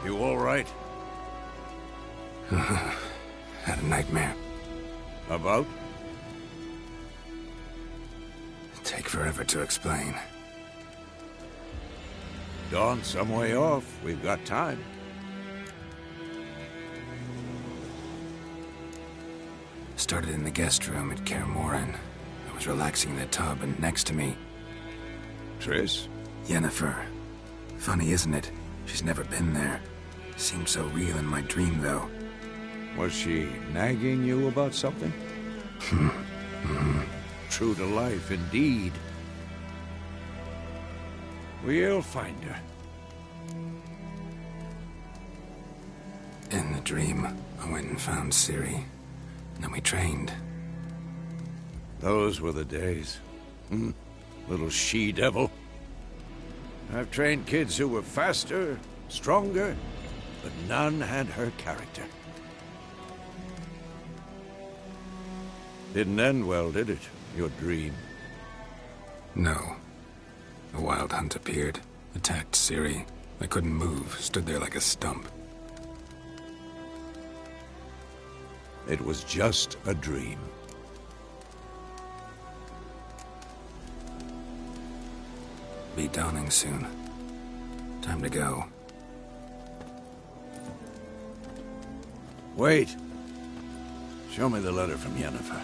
You all right? Had a nightmare. About? Take forever to explain. Dawn's some way off. We've got time. Started in the guest room at Kaer Morhen. I was relaxing in the tub, and next to me, Triss? Yennefer. Funny, isn't it? She's never been there. Seemed so real in my dream, though. Was she nagging you about something? True to life, indeed. We'll find her. In the dream, I went and found Ciri. And then we trained. Those were the days. Little she-devil. I've trained kids who were faster, stronger, but none had her character. Didn't end well, did it? Your dream? No. A wild hunt appeared, attacked Ciri. I couldn't move, stood there like a stump. It was just a dream. Be dawning soon. Time to go. Wait. Show me the letter from Yennefer.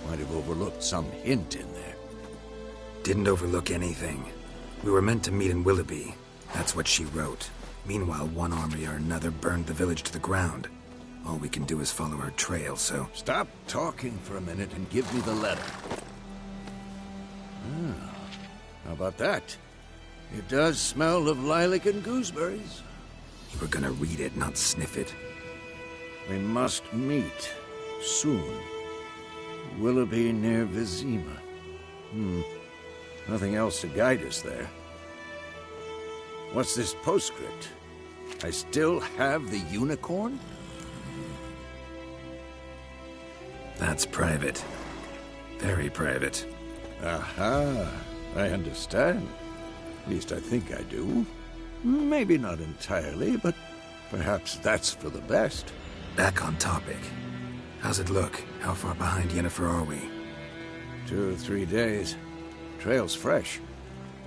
Might have overlooked some hint in there. Didn't overlook anything. We were meant to meet in Willoughby. That's what she wrote. Meanwhile, one army or another burned the village to the ground. All we can do is follow her trail, so... Stop talking for a minute and give me the letter. How about that? It does smell of lilac and gooseberries. You were gonna read it, not sniff it. We must meet. Soon. Willoughby near Vizima. Nothing else to guide us there. What's this postscript? I still have the unicorn? That's private. Very private. Aha. I understand. At least I think I do. Maybe not entirely, but perhaps that's for the best. Back on topic. How's it look? How far behind Yennefer are we? 2 or 3 days. Trail's fresh,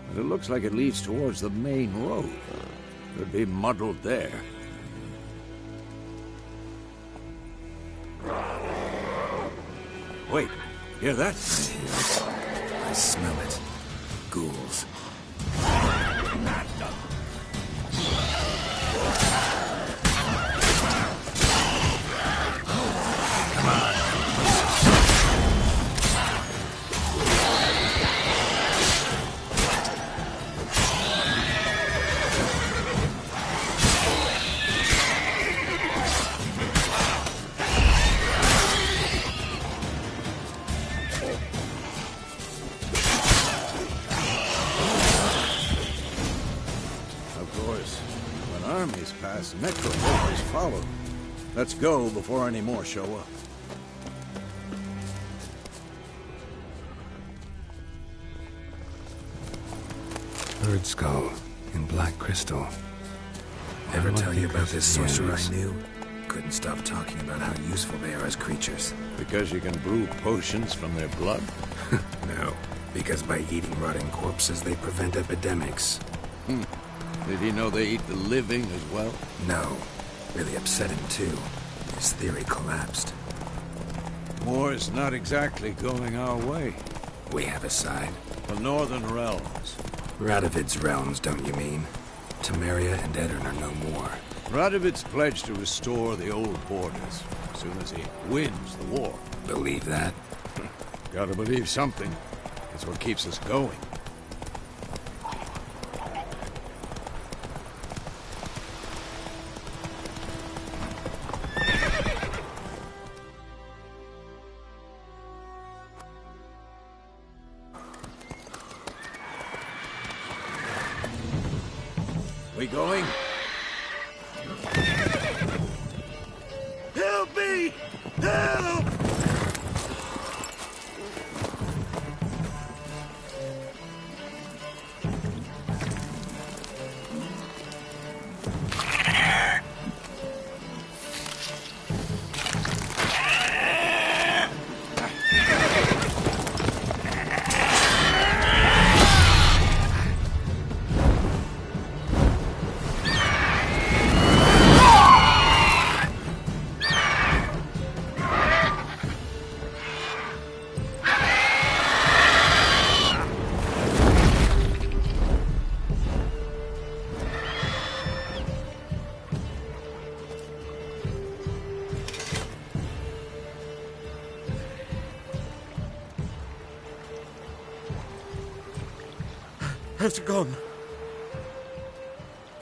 but it looks like it leads towards the main road. Could be muddled there. Wait, hear that? I smell it. Ghouls. Necromorphs follow. Let's go before any more show up. Bird skull in black crystal. Ever tell you about this sorcerer I knew? Couldn't stop talking about how useful they are as creatures. Because you can brew potions from their blood? No, because by eating rotting corpses, they prevent epidemics. Did he know they eat the living as well? No. Really upset him, too. His theory collapsed. War's not exactly going our way. We have a side. The Northern Realms. Radovid's realms, don't you mean? Temeria and Edirn are no more. Radovid's pledged to restore the old borders as soon as he wins the war. Believe that? Gotta believe something. It's what keeps us going. We going? Help me! Help! Has it gone?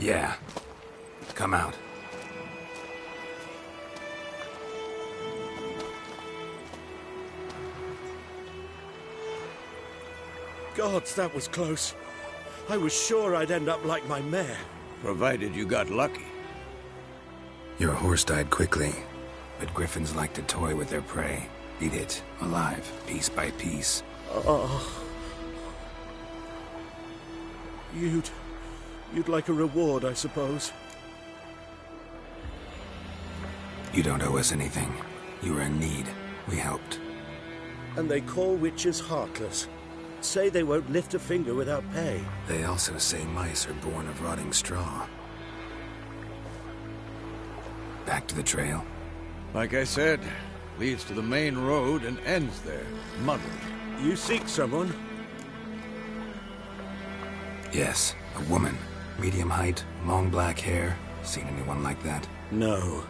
Yeah. Come out. Gods, that was close. I was sure I'd end up like my mare. Provided you got lucky. Your horse died quickly, but griffins like to toy with their prey. Eat it, alive, piece by piece. Oh. You'd like a reward, I suppose. You don't owe us anything. You were in need. We helped. And they call witches heartless. Say they won't lift a finger without pay. They also say mice are born of rotting straw. Back to the trail? Like I said, leads to the main road and ends there, muddled. You seek someone? Yes, a woman. Medium height, long black hair. Seen anyone like that? No.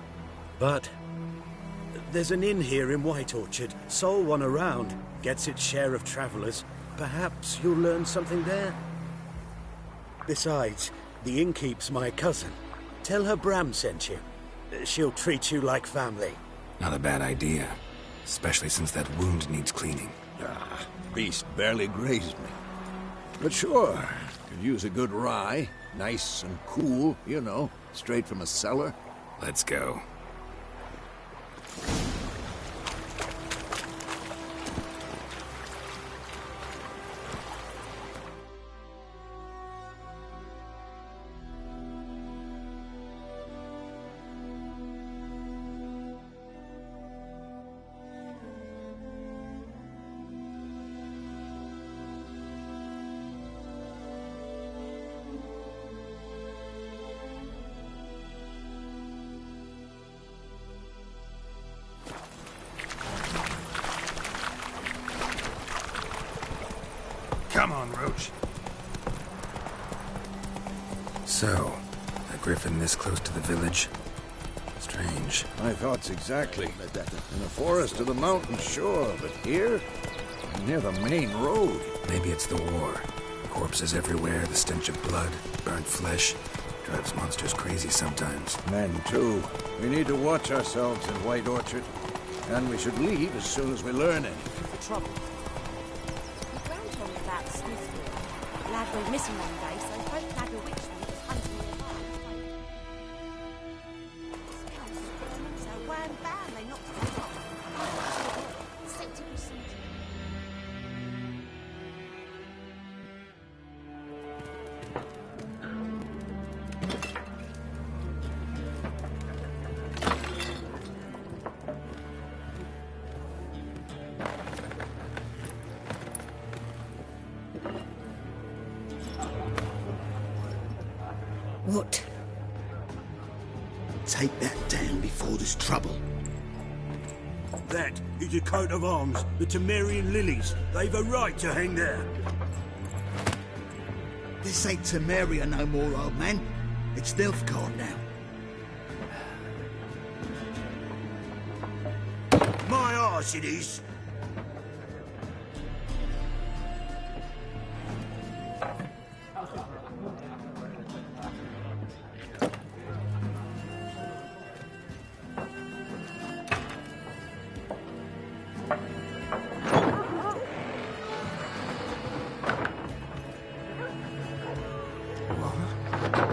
But there's an inn here in White Orchard. Sole one around. Gets its share of travelers. Perhaps you'll learn something there? Besides, the innkeep's my cousin. Tell her Bram sent you. She'll treat you like family. Not a bad idea. Especially since that wound needs cleaning. Ah, beast barely grazed me. But sure, could use a good rye. Nice and cool, you know, straight from a cellar. Let's go. Come on, Roach. So, a griffin this close to the village? Strange. My thoughts exactly. In the forest of the mountains, sure, but here? Near the main road. Maybe it's the war. Corpses everywhere, the stench of blood, burnt flesh. Drives monsters crazy sometimes. Men, too. We need to watch ourselves in White Orchard. And we should leave as soon as we learn anything. The trouble. The ground told me about the Smithfield. Lad went missing one day, so folk had a witch was hunting nearby. So wham bam, they knocked it off. Sent him some. What? Take that down before there's trouble. That is a coat of arms, the Temerian lilies. They've a right to hang there. This ain't Temeria no more, old man. It's Nilfgaard now. My arse it is.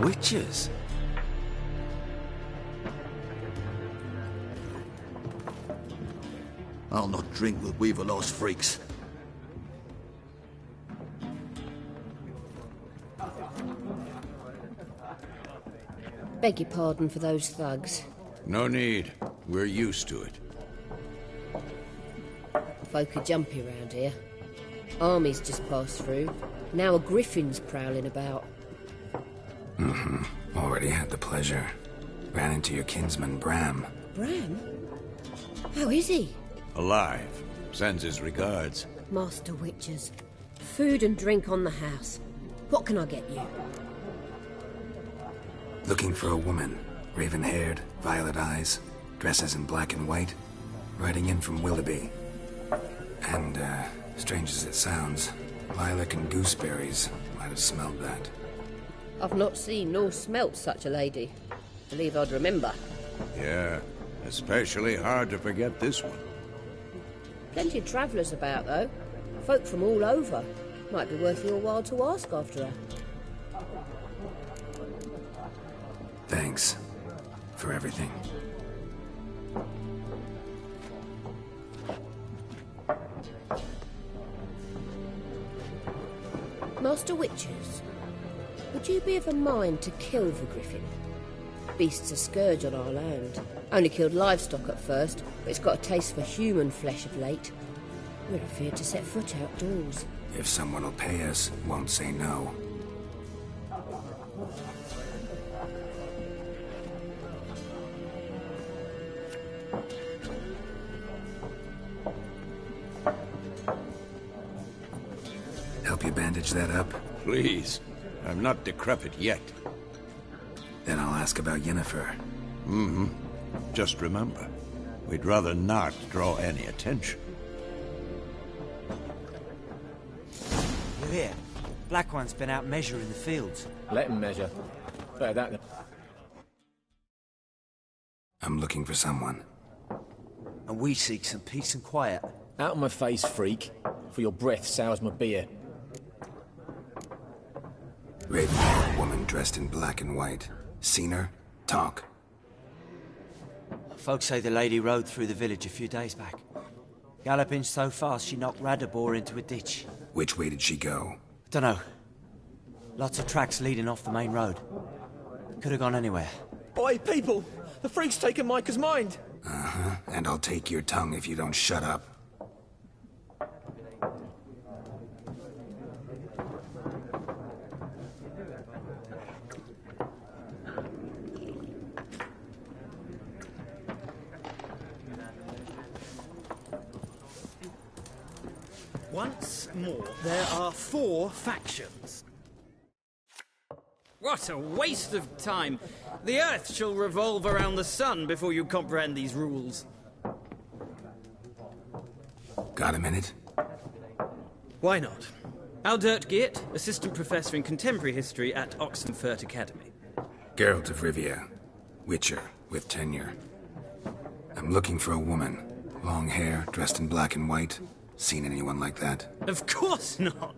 Witches? I'll not drink with Weaverlost freaks. Beg your pardon for those thugs. No need. We're used to it. Folk are jumpy around here. Armies just passed through. Now a griffin's prowling about. Already had the pleasure. Ran into your kinsman, Bram. Bram? How is he? Alive. Sends his regards. Master Witchers. Food and drink on the house. What can I get you? Looking for a woman. Raven-haired, violet eyes, dresses in black and white. Riding in from Willoughby. And, strange as it sounds, Lilac and gooseberries. Might have smelled that. I've not seen nor smelt such a lady. Believe I'd remember. Yeah, especially hard to forget this one. Plenty of travellers about, though. Folk from all over. Might be worth your while to ask after her. Thanks for everything. Master Witchers, would you be of a mind to kill the griffin? Beast's a scourge on our land. Only killed livestock at first, but it's got a taste for human flesh of late. We're afeard to set foot outdoors. If someone will pay us, won't say no. Help you bandage that up? Please. I'm not decrepit yet. Then I'll ask about Yennefer. Mm-hmm. Just remember, we'd rather not draw any attention. You hear? Black One's been out measuring the fields. Let him measure. Better that than... I'm looking for someone. And we seek some peace and quiet. Out of my face, freak. For your breath sours my beer. Ravenhair, woman dressed in black and white. Seen her? Talk. Folks say the lady rode through the village a few days back. Galloping so fast she knocked Radabor into a ditch. Which way did she go? Dunno. Lots of tracks leading off the main road. Could have gone anywhere. Oi, people! The freak's taken Micah's mind! Uh-huh. And I'll take your tongue if you don't shut up. Once more, there are 4 factions. What a waste of time! The Earth shall revolve around the sun before you comprehend these rules. Got a minute? Why not? Aldert Geert, Assistant Professor in Contemporary History at Oxenfurt Academy. Geralt of Rivia. Witcher, with tenure. I'm looking for a woman. Long hair, dressed in black and white. Seen anyone like that? Of course not!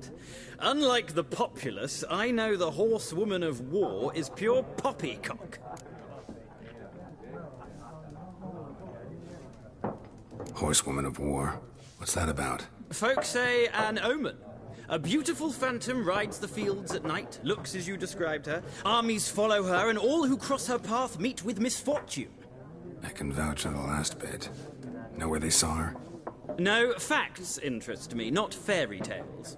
Unlike the populace, I know the horsewoman of war is pure poppycock. Horsewoman of war? What's that about? Folk say an omen. A beautiful phantom rides the fields at night, looks as you described her. Armies follow her, and all who cross her path meet with misfortune. I can vouch for the last bit. Know where they saw her? No, facts interest me, not fairy tales.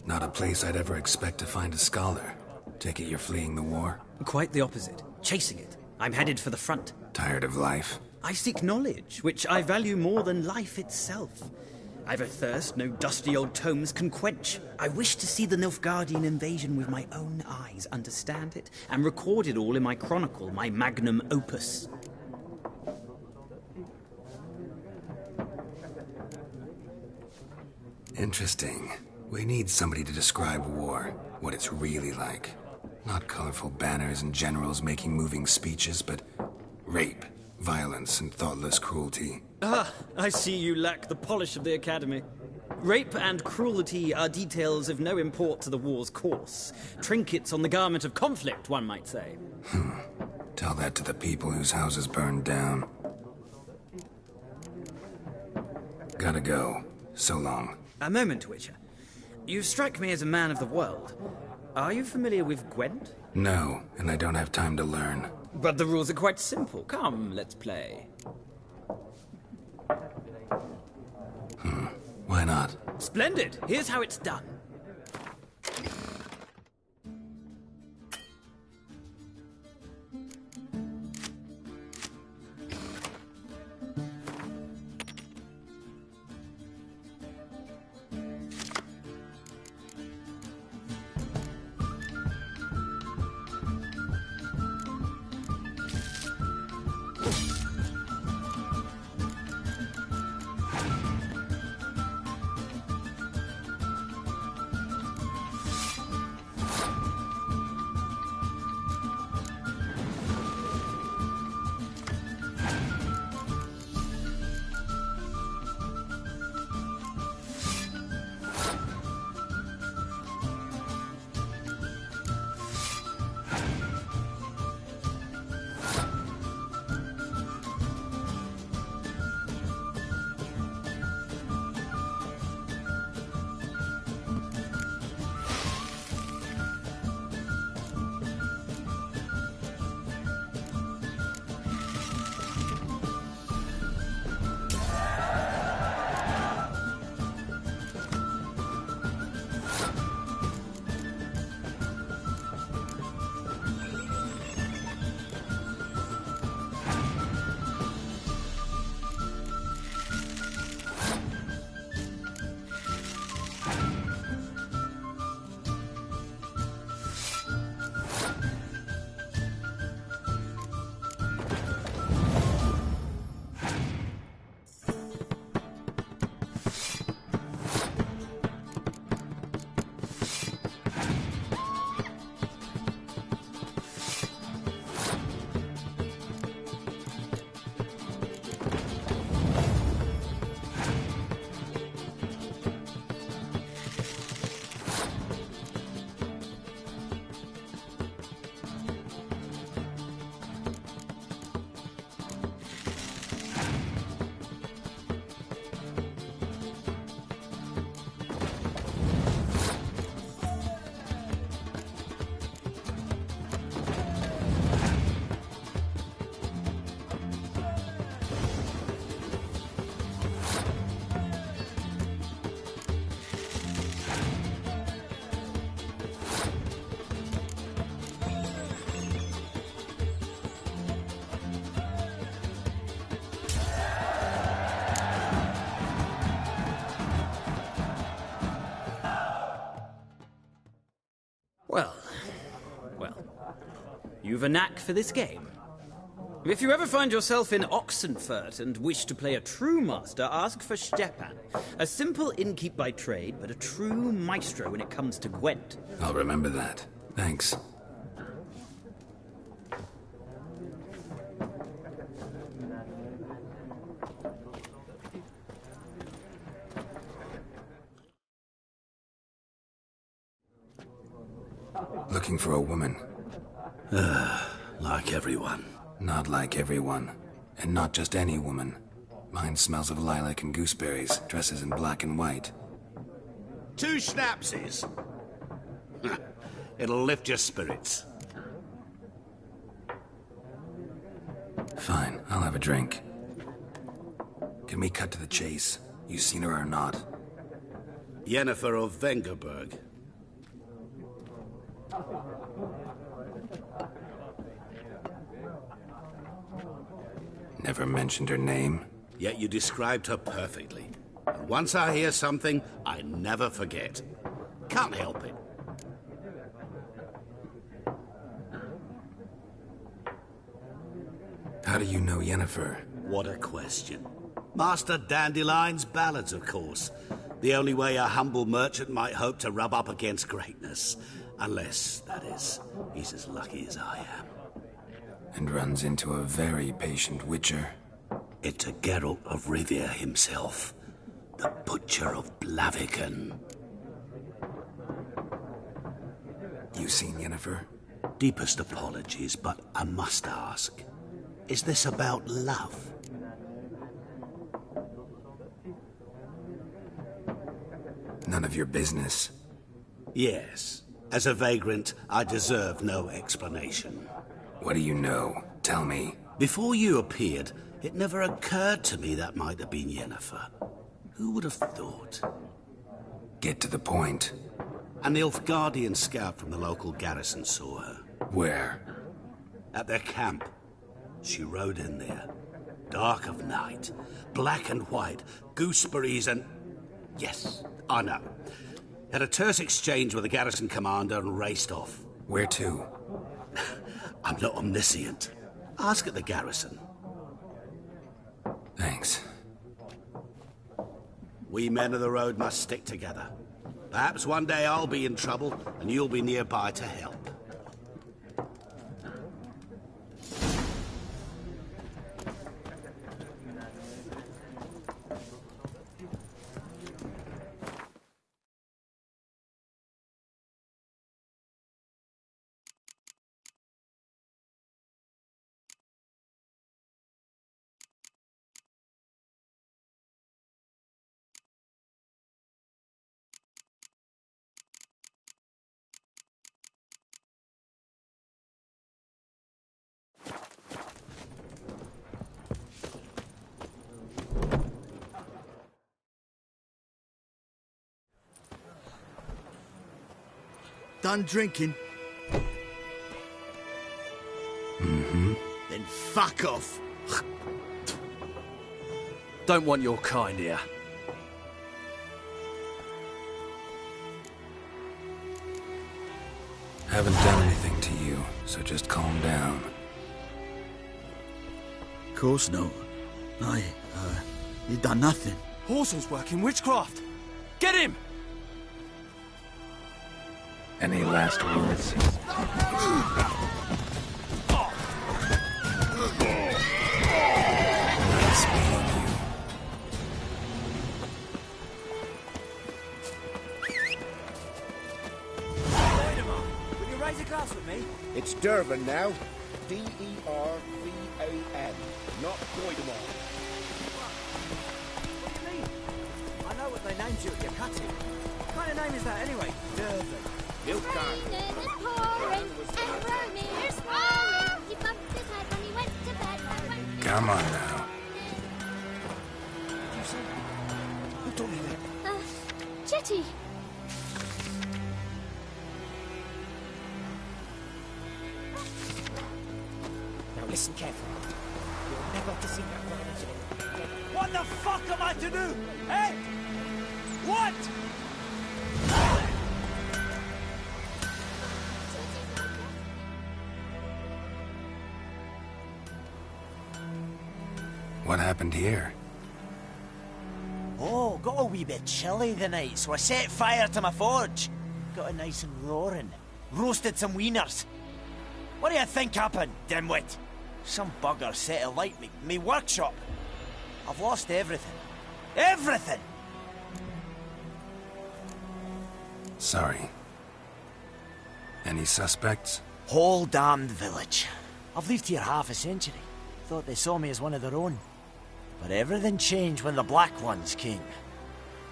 Not a place I'd ever expect to find a scholar. Take it you're fleeing the war? Quite the opposite. Chasing it. I'm headed for the front. Tired of life? I seek knowledge, which I value more than life itself. I've a thirst no dusty old tomes can quench. I wish to see the Nilfgaardian invasion with my own eyes, understand it, and record it all in my chronicle, my magnum opus. Interesting. We need somebody to describe war, what it's really like. Not colorful banners and generals making moving speeches, but rape, violence, and thoughtless cruelty. Ah, I see you lack the polish of the Academy. Rape and cruelty are details of no import to the war's course. Trinkets on the garment of conflict, one might say. Tell that to the people whose houses burned down. Gotta go. So long. A moment, Witcher. You strike me as a man of the world. Are you familiar with Gwent? No, and I don't have time to learn. But the rules are quite simple. Come, let's play. Why not? Splendid. Here's how it's done. Well, you've a knack for this game. If you ever find yourself in Oxenfurt and wish to play a true master, ask for Stepan. A simple innkeep by trade, but a true maestro when it comes to Gwent. I'll remember that. Thanks. Looking for a woman. Like everyone. Not like everyone. And not just any woman. Mine smells of lilac and gooseberries, dresses in black and white. 2 schnapsies. It'll lift your spirits. Fine, I'll have a drink. Can we cut to the chase? You seen her or not? Yennefer of Vengerberg. Never mentioned her name. Yet you described her perfectly. And once I hear something, I never forget. Can't help it. How do you know Yennefer? What a question. Master Dandelion's ballads, of course. The only way a humble merchant might hope to rub up against greatness. Unless, that is, he's as lucky as I am. And runs into a very patient witcher. It's a Geralt of Rivia himself. The Butcher of Blaviken. You seen Yennefer? Deepest apologies, but I must ask. Is this about love? None of your business. Yes. As a vagrant, I deserve no explanation. What do you know? Tell me. Before you appeared, it never occurred to me that might have been Yennefer. Who would have thought? Get to the point. An Nilfgaardian scout from the local garrison saw her. Where? At their camp. She rode in there. Dark of night. Black and white. Gooseberries and... Yes, I know. Had a terse exchange with the garrison commander and raced off. Where to? I'm not omniscient. Ask at the garrison. Thanks. We men of the road must stick together. Perhaps one day I'll be in trouble and you'll be nearby to help. Done drinking? Mm-hmm. Then fuck off. Don't want your kind here. Haven't done anything to you, so just calm down. Of course not. You done nothing. Horsel's working witchcraft. Get him! Any last words? Nice meeting you. Will you raise a glass with me? It's Durban now. D-E-R-V-A-N, not Doidemar. What do you mean? I know what they named you at your cutting. What kind of name is that anyway? Durban. Nilfgaard. Come on now. Who told you that? Jetty. Now listen carefully. You're never to see that man again. What the fuck am I to do? Eh? What? What happened here? Oh, got a wee bit chilly the night, so I set fire to my forge. Got it nice and roaring. Roasted some wieners. What do you think happened, dimwit? Some bugger set alight me workshop. I've lost everything. Everything! Sorry. Any suspects? Whole damned village. I've lived here half a century. Thought they saw me as one of their own. But everything changed when the Black Ones came.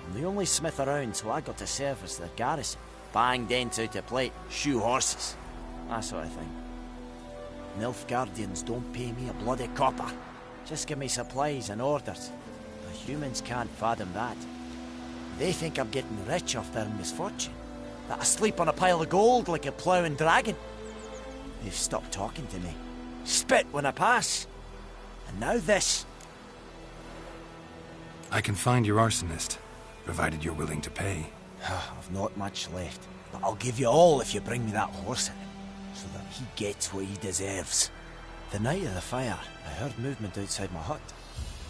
I'm the only smith around, so I got to service their garrison. Bang dents out of plate, shoe horses. That sort of thing. Nilfgaardians don't pay me a bloody copper. Just give me supplies and orders. The humans can't fathom that. They think I'm getting rich off their misfortune. That I sleep on a pile of gold like a ploughing dragon. They've stopped talking to me. Spit when I pass. And now this. I can find your arsonist, provided you're willing to pay. I've not much left, but I'll give you all if you bring me that horse in, so that he gets what he deserves. The night of the fire, I heard movement outside my hut.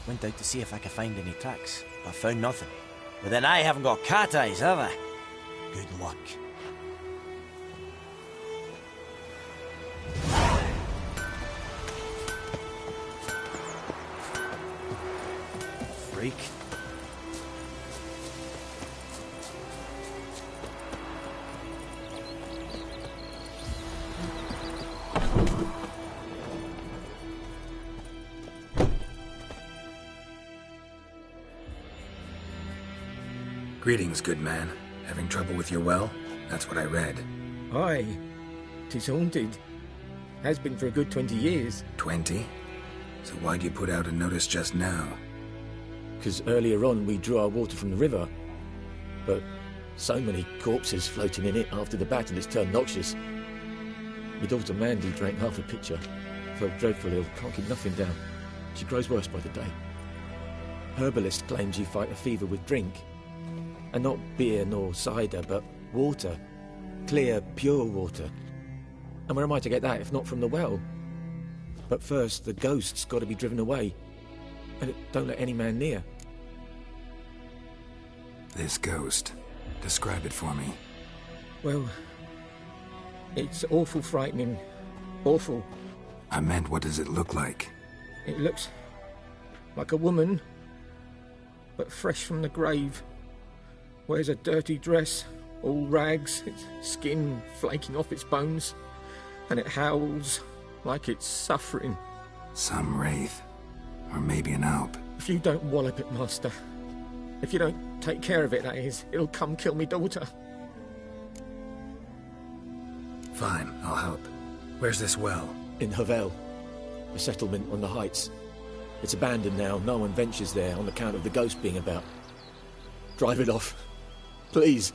Went out to see if I could find any tracks, but found nothing. But then I haven't got cat eyes, have I? Good luck. Freak. Greetings, good man. Having trouble with your well? That's what I read. Aye. 'Tis haunted. Has been for a good 20 years. 20? So why'd you put out a notice just now? 'Cause earlier on we drew our water from the river. But so many corpses floating in it after the battle it's turned noxious. My daughter Mandy drank half a pitcher. Felt dreadful ill, can't keep nothing down. She grows worse by the day. Herbalist claims you fight a fever with drink. And not beer nor cider, but water. Clear, pure water. And where am I to get that if not from the well? But first, the ghost's got to be driven away. And don't let any man near. This ghost. Describe it for me. Well, it's awful frightening. Awful. I meant, what does it look like? It looks like a woman, but fresh from the grave. Wears a dirty dress, all rags, its skin flaking off its bones, and it howls like it's suffering. Some wraith. Or maybe an alp. If you don't wallop it, Master, if you don't take care of it, that is, it'll come kill me daughter. Fine, I'll help. Where's this well? In Havel, a settlement on the heights. It's abandoned now, no one ventures there on account of the ghost being about. Drive it off. Please.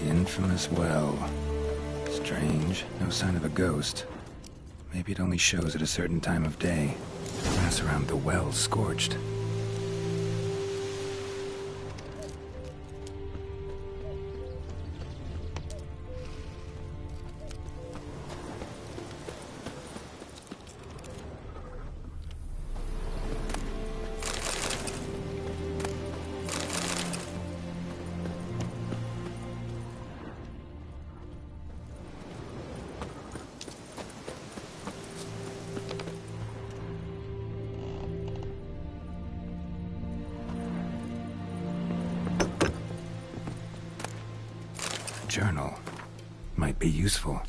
Infamous well. Strange. No sign of a ghost. Maybe it only shows at a certain time of day. Grass around the well scorched. journal. Might be useful.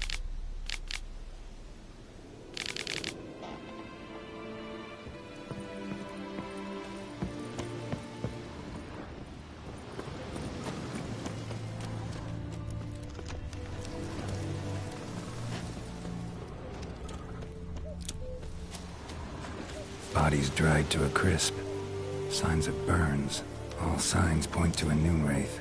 Body's dried to a crisp. Signs of burns. All signs point to a Noonwraith.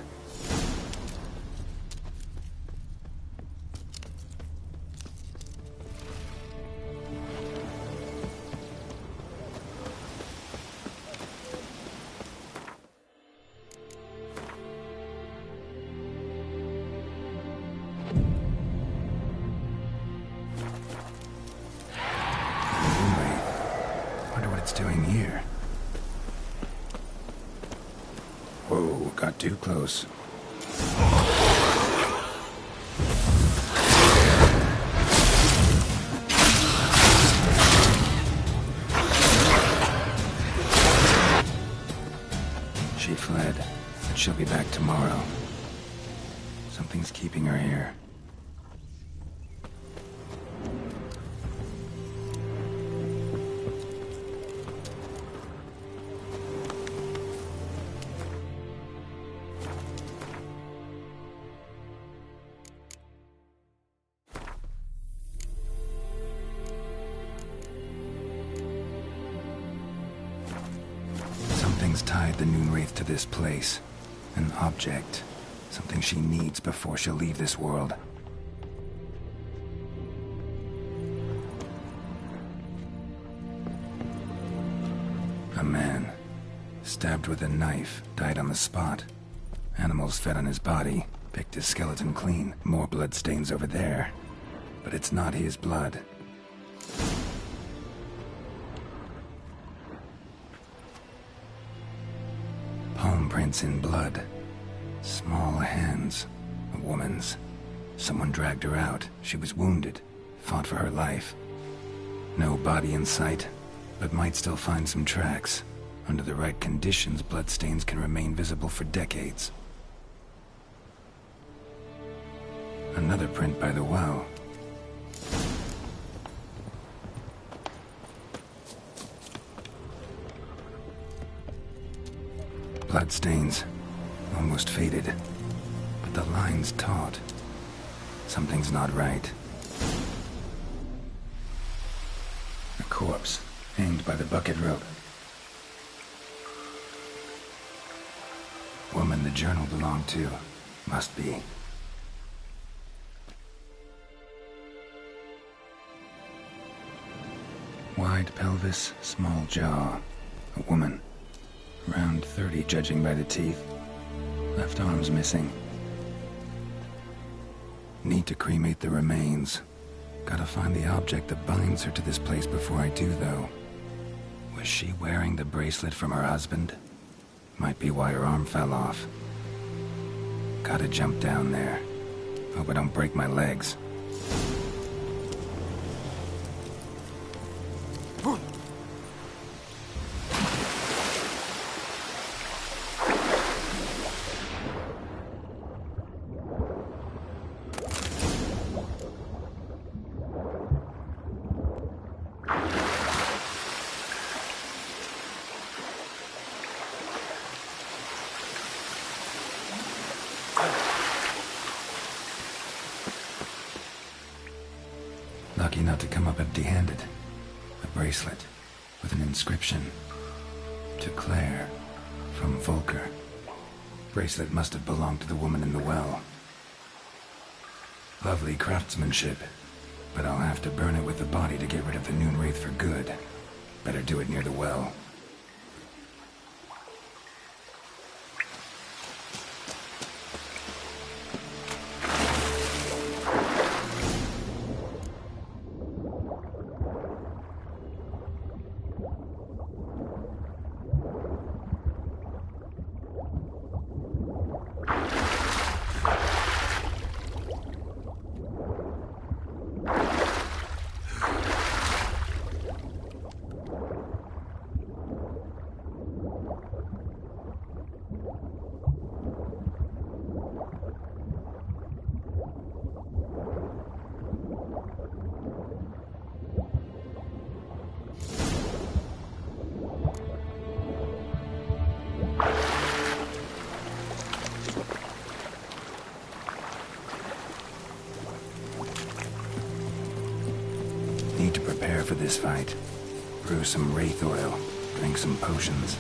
Doing here? Whoa, got too close. She fled, but she'll be back tomorrow. Something's keeping her here. Something's tied the Noonwraith to this place. An object. Something she needs before she'll leave this world. A man. Stabbed with a knife. Died on the spot. Animals fed on his body. Picked his skeleton clean. More bloodstains over there. But it's not his blood. Palm prints in blood. Small hands. A woman's. Someone dragged her out. She was wounded. Fought for her life. No body in sight, but might still find some tracks. Under the right conditions, bloodstains can remain visible for decades. Another print by the well. Bloodstains. Almost faded. But the line's taut. Something's not right. A corpse, hanged by the bucket rope. Woman the journal belonged to. Must be. Wide pelvis, small jaw. A woman. Around 30, judging by the teeth. Left arm's missing. Need to cremate the remains. Gotta find the object that binds her to this place before I do, though. Was she wearing the bracelet from her husband? Might be why her arm fell off. Gotta jump down there. Hope I don't break my legs. Lucky not to come up empty-handed. A bracelet with an inscription. To Claire, from Volker. Bracelet must have belonged to the woman in the well. Lovely craftsmanship, but I'll have to burn it with the body to get rid of the Noonwraith for good. Better do it near the well. Need to prepare for this fight. Brew some wraith oil. Drink some potions.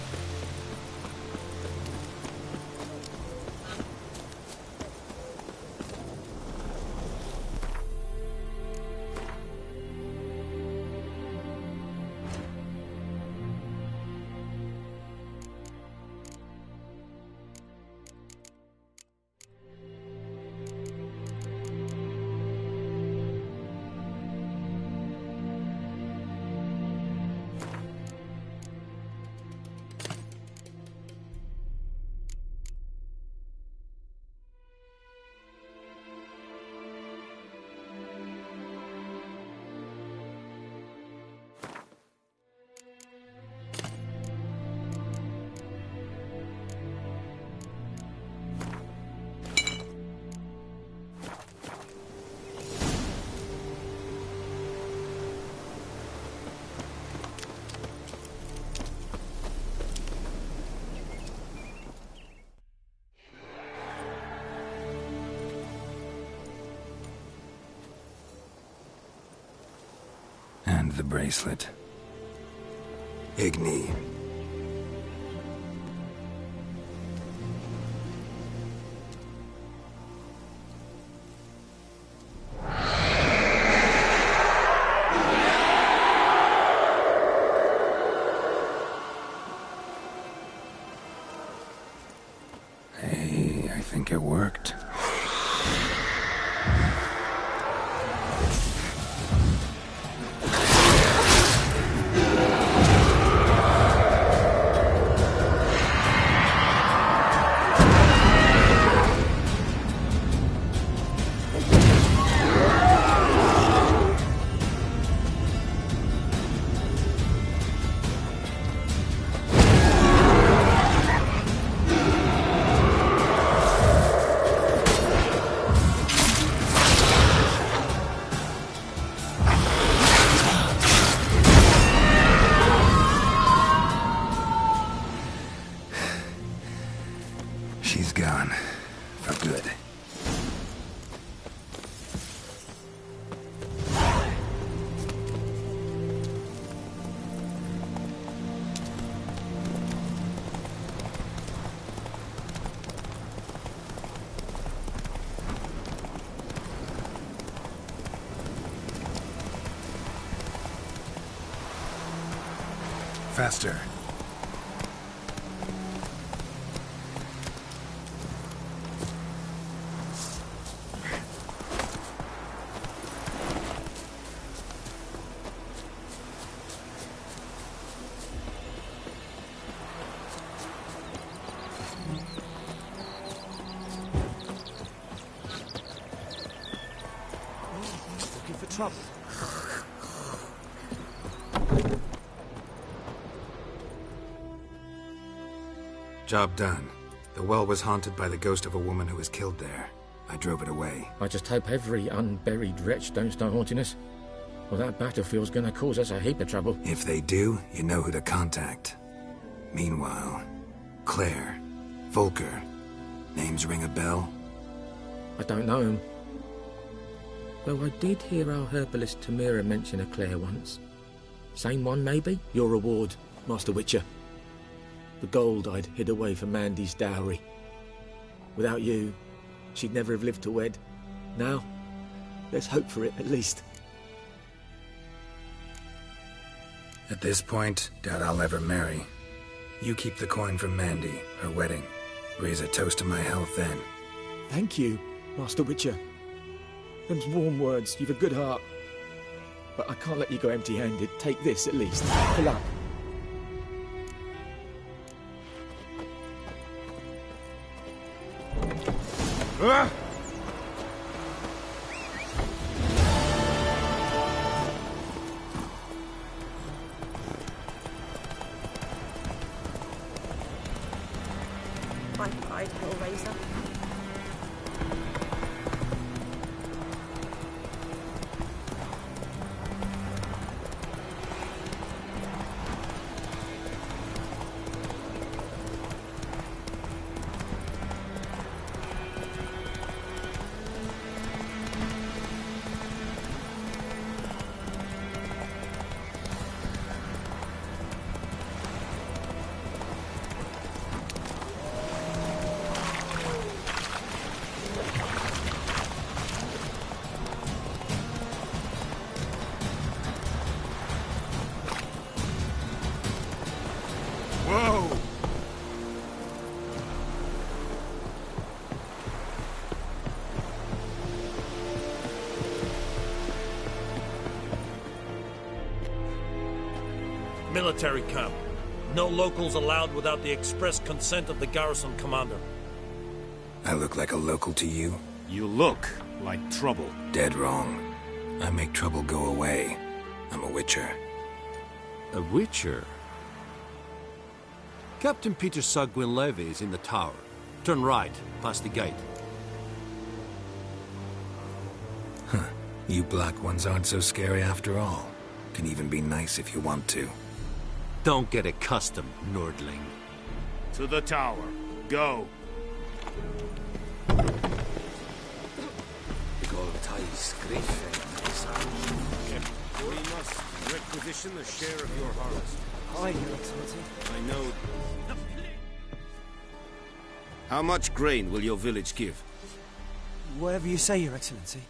And the bracelet. Igni. Hey, I think it worked. She's gone. For good. Faster. Looking for trouble. Job done. The well was haunted by the ghost of a woman who was killed there. I drove it away. I just hope every unburied wretch don't start haunting us. Well, that battlefield's gonna cause us a heap of trouble. If they do, you know who to contact. Meanwhile, Claire, Volker, names ring a bell? I don't know him. Though I did hear our herbalist Tamira mention a Claire once. Same one, maybe? Your reward, Master Witcher. The gold I'd hid away for Mandy's dowry. Without you, she'd never have lived to wed. Now, there's hope for it, at least. At this point, doubt I'll ever marry. You keep the coin from Mandy, her wedding. Raise a toast to my health then. Thank you, Master Witcher. Them's warm words, you've a good heart. But I can't let you go empty-handed. Take this, at least. For luck. I'd Hellraiser. Military camp. No locals allowed without the express consent of the garrison commander. I look like a local to you? You look like trouble. Dead wrong. I make trouble go away. I'm a witcher. A witcher? Captain Peter Sagwin Levy is in the tower. Turn right, past the gate. Huh. You black ones aren't so scary after all. Can even be nice if you want to. Don't get accustomed, Nordling. To the tower. Go. We must requisition a share of your harvest. Hi, Your Excellency. I know. How much grain will your village give? Whatever you say, Your Excellency.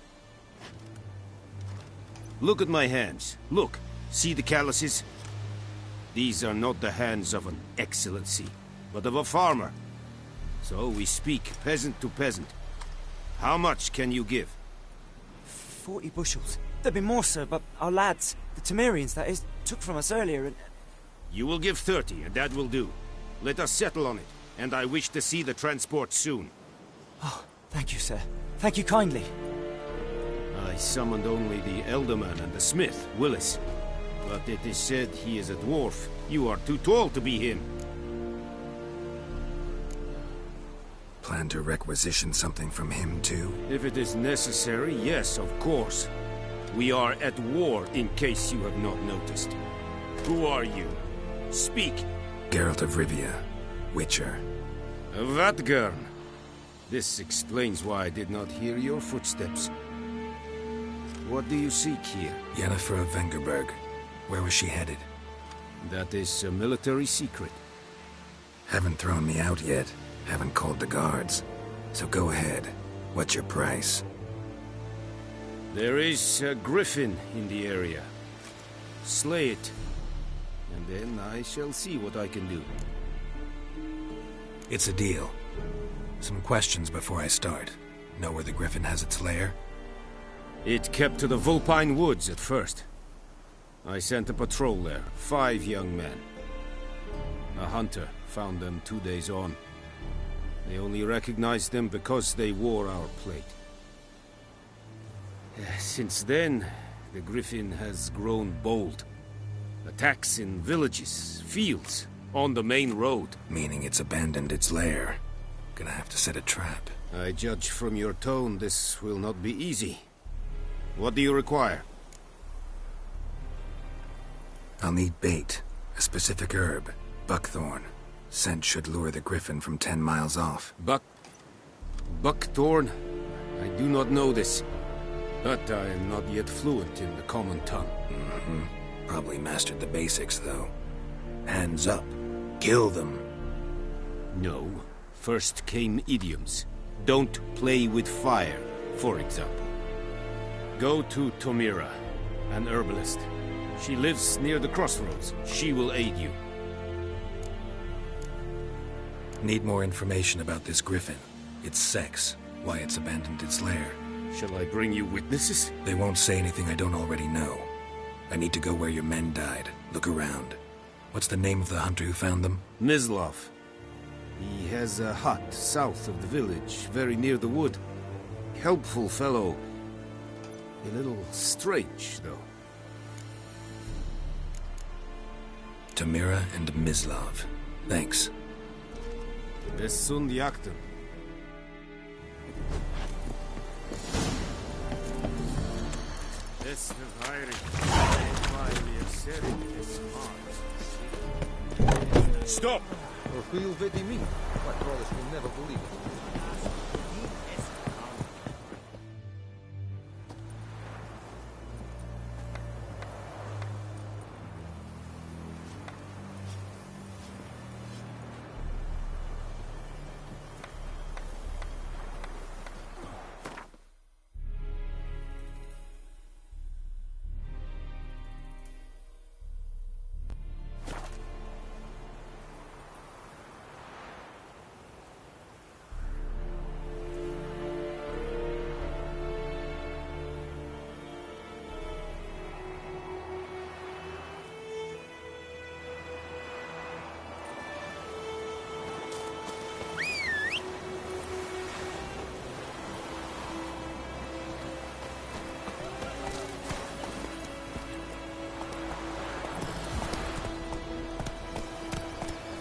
Look at my hands. Look. See the calluses? These are not the hands of an excellency, but of a farmer. So we speak peasant to peasant. How much can you give? 40 bushels. There'd be more, sir, but our lads, the Temerians, that is, took from us earlier and... You will give 30, and that will do. Let us settle on it, and I wish to see the transport soon. Oh, thank you, sir. Thank you kindly. I summoned only the Elderman and the smith, Willis. But it is said he is a dwarf. You are too tall to be him. Plan to requisition something from him, too? If it is necessary, yes, of course. We are at war, in case you have not noticed. Who are you? Speak. Geralt of Rivia, Witcher. Vatgern. This explains why I did not hear your footsteps. What do you seek here? Yennefer of Vengerberg. Where was she headed? That is a military secret. Haven't thrown me out yet. Haven't called the guards. So go ahead. What's your price? There is a griffin in the area. Slay it. And then I shall see what I can do. It's a deal. Some questions before I start. Know where the griffin has its lair? It kept to the Vulpine Woods at first. I sent a patrol there, 5 young men. A hunter found them 2 days on. They only recognized them because they wore our plate. Since then, the griffin has grown bold. Attacks in villages, fields, on the main road. Meaning it's abandoned its lair. Gonna have to set a trap. I judge from your tone this will not be easy. What do you require? I'll need bait. A specific herb. Buckthorn. Scent should lure the griffin from 10 miles off. Buckthorn? I do not know this. But I am not yet fluent in the common tongue. Probably mastered the basics, though. Hands up. Kill them. No. First came idioms. Don't play with fire, for example. Go to Tomira, an herbalist. She lives near the crossroads. She will aid you. Need more information about this griffin. Its sex. Why it's abandoned its lair. Shall I bring you witnesses? They won't say anything I don't already know. I need to go where your men died. Look around. What's the name of the hunter who found them? Mislav. He has a hut south of the village, very near the wood. Helpful fellow. A little strange, though. Tomira and Mislav. Thanks. Besund jakten. Stop! Or who will veti me? My brothers will never believe it.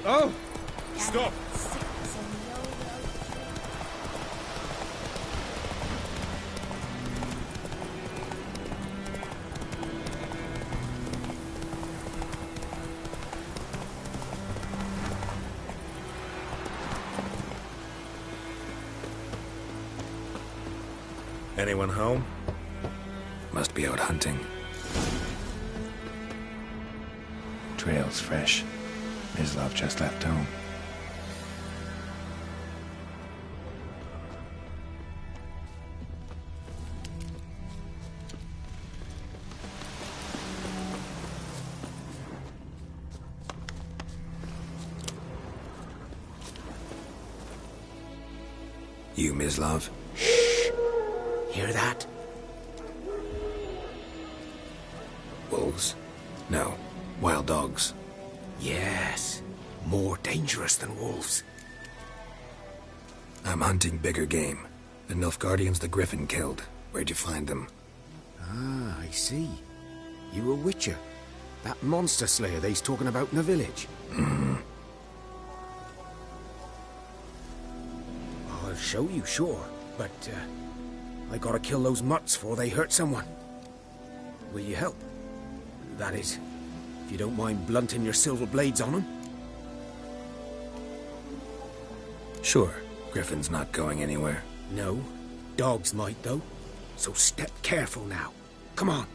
Oh! Stop! Anyone home? Must be out hunting. Trail's fresh. Mislav just left home. You, Mislav? Hear that? Wolves? No. Wild dogs. Yes. More dangerous than wolves. I'm hunting bigger game. The Nilfgaardians the Griffin killed. Where'd you find them? Ah, I see. You a witcher. That monster slayer they's talking about in the village. Mm-hmm. I'll show you, sure. But, I gotta kill those mutts before they hurt someone. Will you help? That is, if you don't mind blunting your silver blades on them. Sure. Griffin's not going anywhere. No. Dogs might, though. So step careful now. Come on.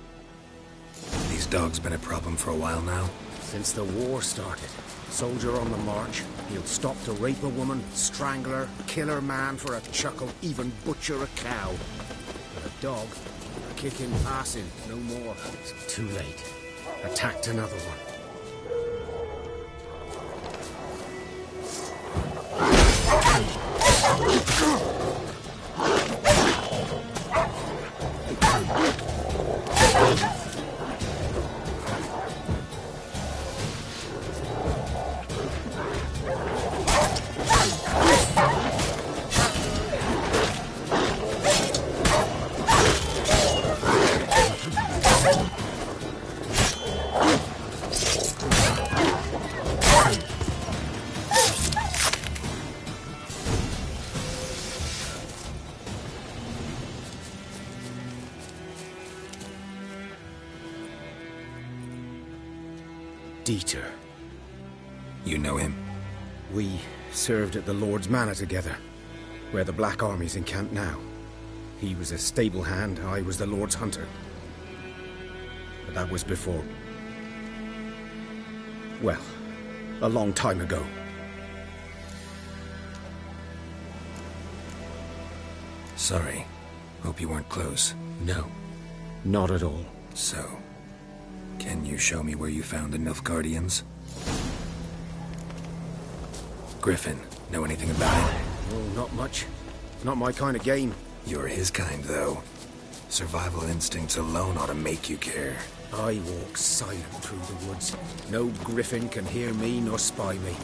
These dogs been a problem for a while now? Since the war started. Soldier on the march. He'll stop to rape a woman, strangle her, kill her man for a chuckle, even butcher a cow. But a dog, a kicking, passing, no more. It's too late. Attacked another one. Dieter. You know him? We served at the Lord's Manor together, where the Black Army's encamped now. He was a stable hand, I was the Lord's hunter. But that was before... well, a long time ago. Sorry. Hope you weren't close. No, not at all. So, can you show me where you found the Nilfgaardians? Griffin, know anything about it? Oh, not much. Not my kind of game. You're his kind, though. Survival instincts alone ought to make you care. I walk silent through the woods. No griffin can hear me nor spy me.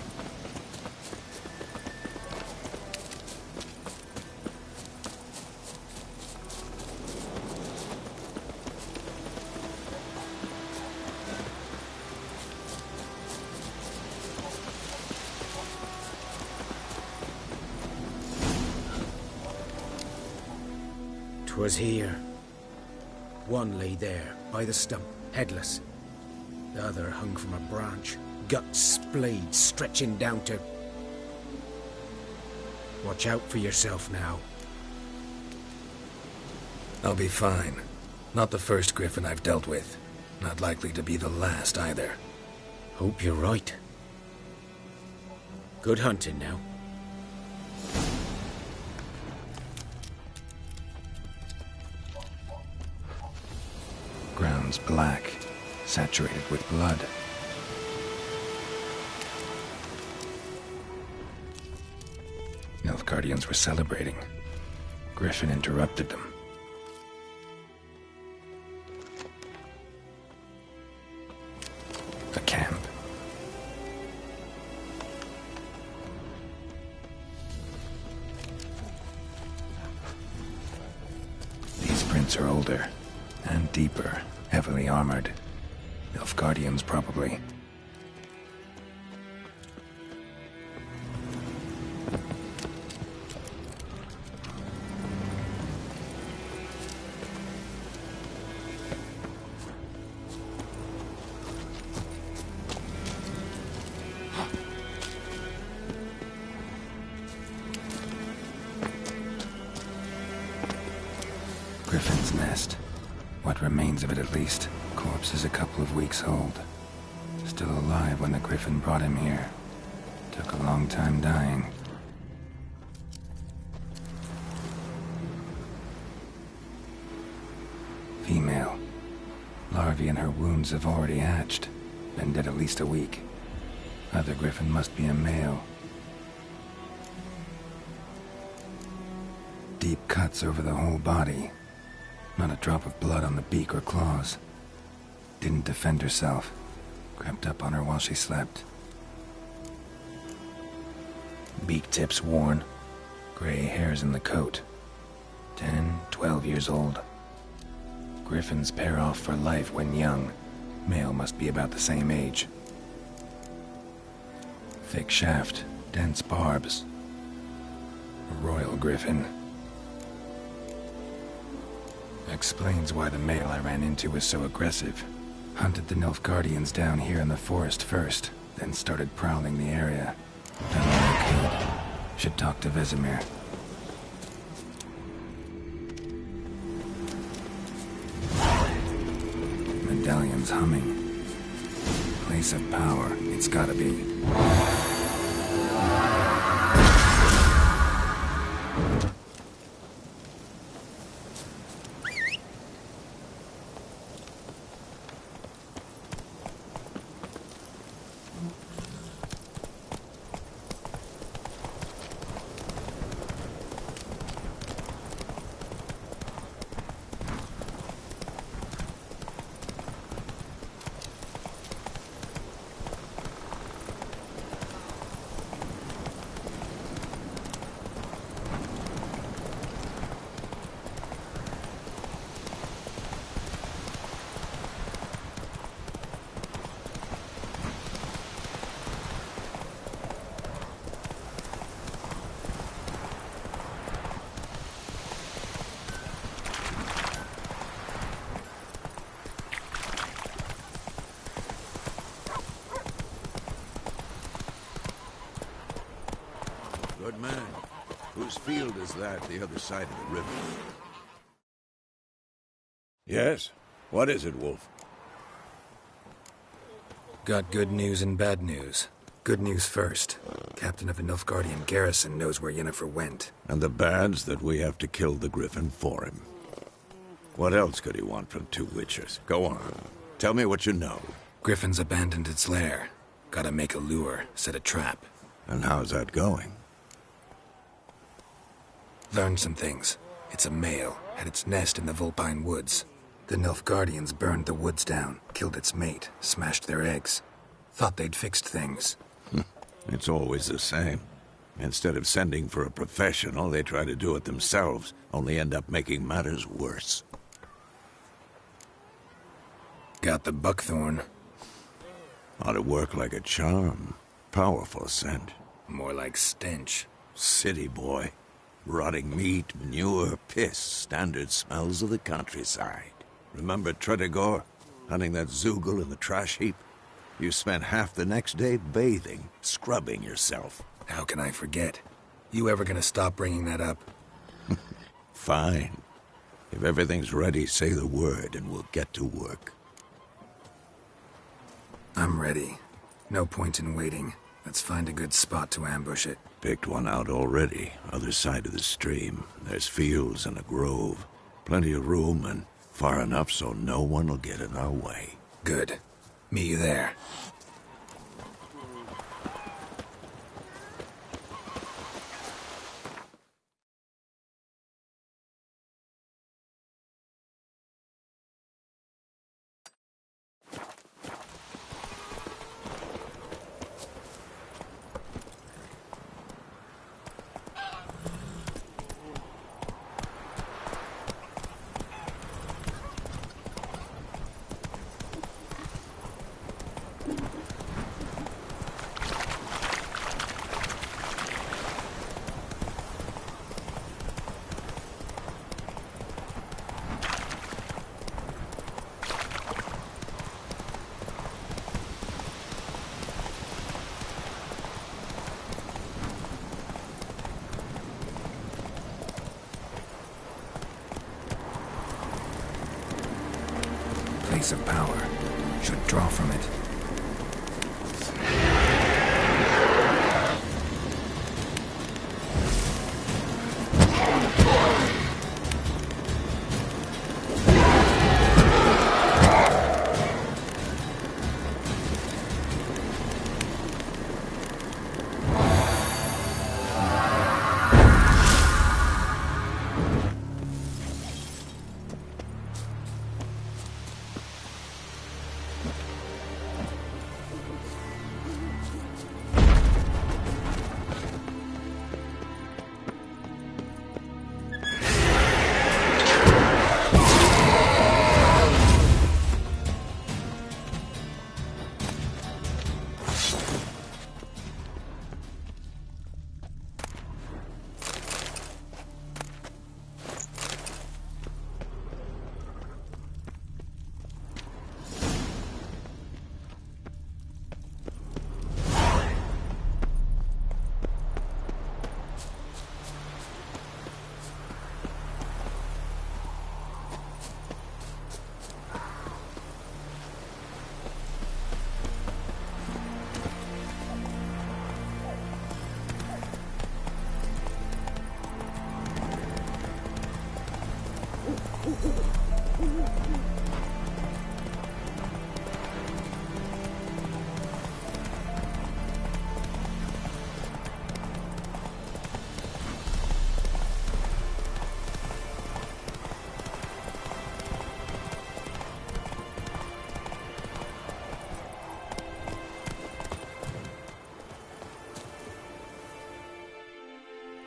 Was here. One lay there, by the stump, headless. The other hung from a branch, guts splayed, stretching down to... Watch out for yourself now. I'll be fine. Not the first Griffin I've dealt with. Not likely to be the last, either. Hope you're right. Good hunting now. Ground's black, saturated with blood. Nilfgaardians were celebrating. Griffin interrupted them. A camp. These prints are older. And deeper, heavily armored. Nilfgaardians, probably. remains of it at least. Corpse is a couple of weeks old. Still alive when the Griffin brought him here. Took a long time dying. Female. Larvae in her wounds have already hatched. Been dead at least a week. Other Griffin must be a male. Deep cuts over the whole body. Not a drop of blood on the beak or claws. Didn't defend herself. Crept up on her while she slept. Beak tips worn. Gray hairs in the coat. 10, 12 years old. Griffins pair off for life when young. Male must be about the same age. Thick shaft, dense barbs. A royal griffin. Explains why the male I ran into was so aggressive. Hunted the Nilfgaardians down here in the forest first, then started prowling the area. Done all I could. Should talk to Vesemir. Medallion's humming. Place of power, it's gotta be. Good man. Whose field is that, the other side of the river? Yes? What is it, Wolf? Got good news and bad news. Good news first. Captain of the Nilfgaardian garrison knows where Yennefer went. And the bad's that we have to kill the Griffin for him. What else could he want from two witchers? Go on. Tell me what you know. Griffin's abandoned its lair. Gotta make a lure, set a trap. And how's that going? Learned some things. It's a male, had its nest in the Vulpine Woods. The Nilfgaardians burned the woods down, killed its mate, smashed their eggs. Thought they'd fixed things. It's always the same. Instead of sending for a professional, they try to do it themselves, only end up making matters worse. Got the buckthorn. Ought to work like a charm. Powerful scent. More like stench. City boy. Rotting meat, manure, piss, standard smells of the countryside. Remember Tretogor? Hunting that Zoogle in the trash heap? You spent half the next day bathing, scrubbing yourself. How can I forget? You ever gonna stop bringing that up? Fine. If everything's ready, say the word and we'll get to work. I'm ready. No point in waiting. Let's find a good spot to ambush it. Picked one out already, other side of the stream. There's fields and a grove. Plenty of room and far enough so no one will get in our way. Good. Meet you there. piece of power. Should draw from it.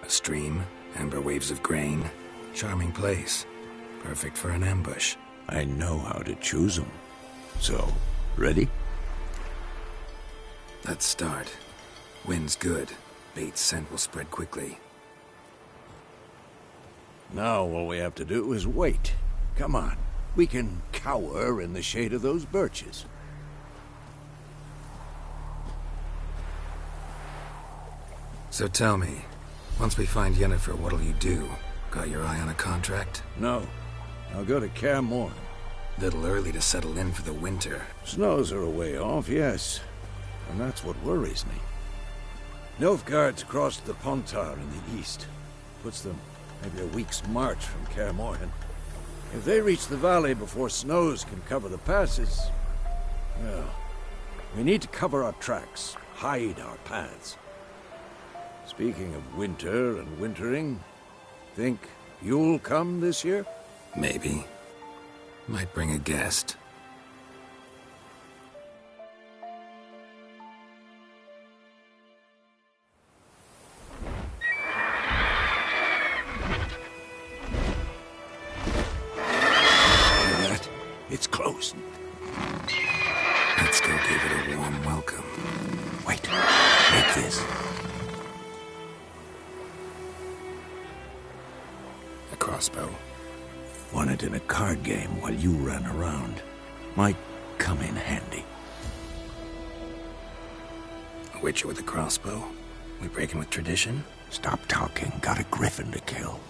A stream, amber waves of grain. Charming place. Perfect for an ambush. I know how to choose them. So, ready? Let's start. Wind's good. Bait's scent will spread quickly. Now all we have to do is wait. Come on. We can cower in the shade of those birches. So tell me, once we find Yennefer, what'll you do? Got your eye on a contract? No. I'll go to Kaer Morhen. Little early to settle in for the winter. Snows are a way off, yes. And that's what worries me. Nilfgaard's crossed the Pontar in the east. Puts them maybe a week's march from Kaer Morhen. If they reach the valley before snows can cover the passes, well, we need to cover our tracks, hide our paths. Speaking of winter and wintering, think you'll come this year? Maybe. Might bring a guest. It's close. Let's go give it a warm welcome. Wait. Take this. A crossbow. Won it in a card game while you ran around. Might come in handy. A witcher with a crossbow? We breaking with tradition? Stop talking. Got a griffin to kill.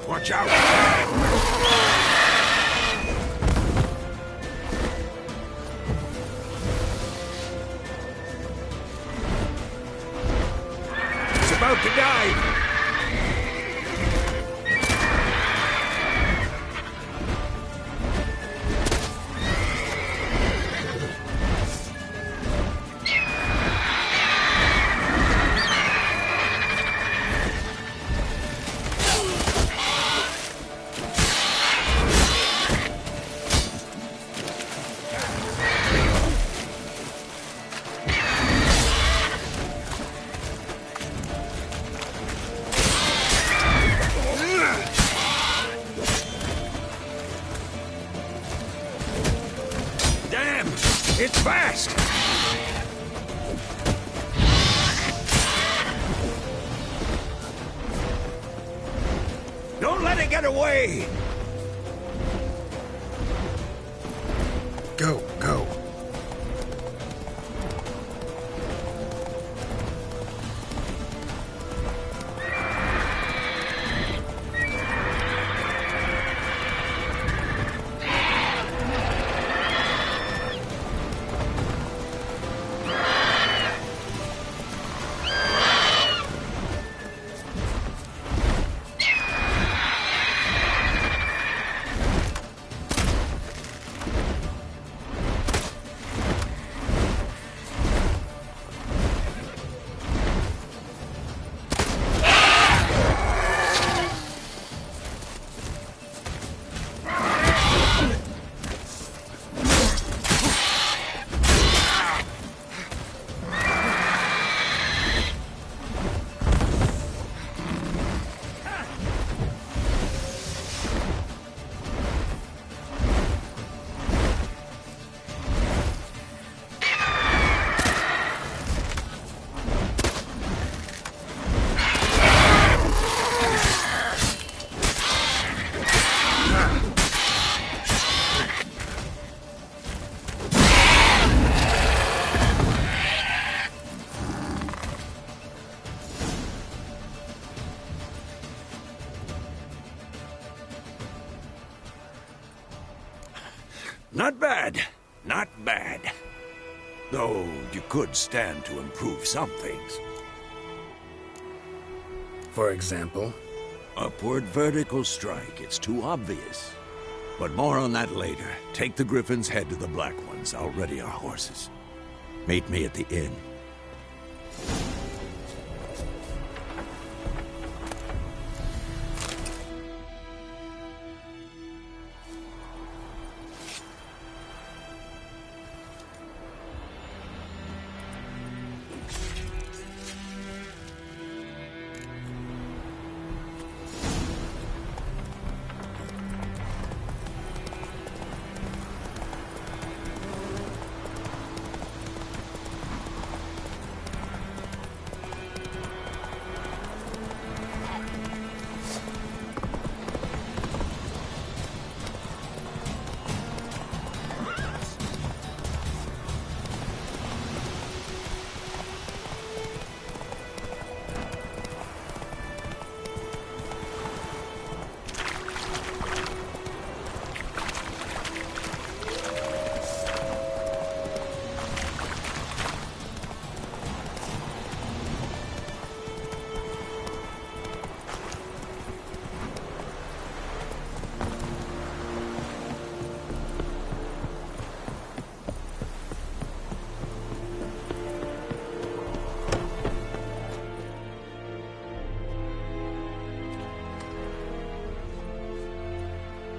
Watch out! He's about to die! It's fast! Don't let it get away! Go, go. Not bad. Not bad. Though you could stand to improve some things. For example? Upward vertical strike. It's too obvious. But more on that later. Take the Griffin's head to the Black Ones. I'll ready our horses. Meet me at the inn.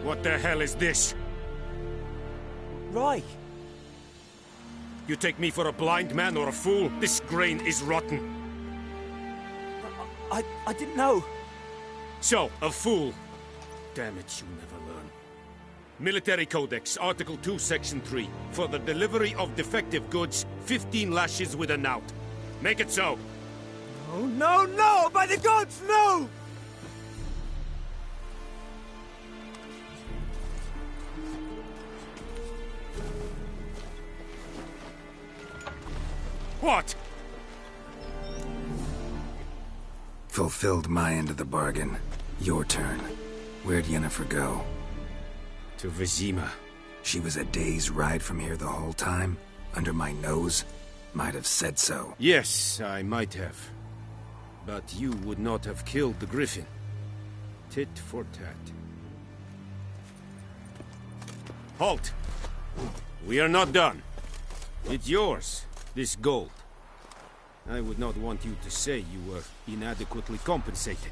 What the hell is this? Roy! You take me for a blind man or a fool? This grain is rotten. I didn't know. So, a fool. Damn it, you never learn. Military Codex, Article 2, Section 3. For the delivery of defective goods, 15 lashes with a knout. Make it so. Oh, no, no! By the gods, no! What? Fulfilled my end of the bargain. Your turn. Where'd Yennefer go? To Vizima. She was a day's ride from here the whole time? Under my nose? Might have said so. Yes, I might have. But you would not have killed the Griffin. Tit for tat. Halt! We are not done. It's yours. This gold. I would not want you to say you were inadequately compensated.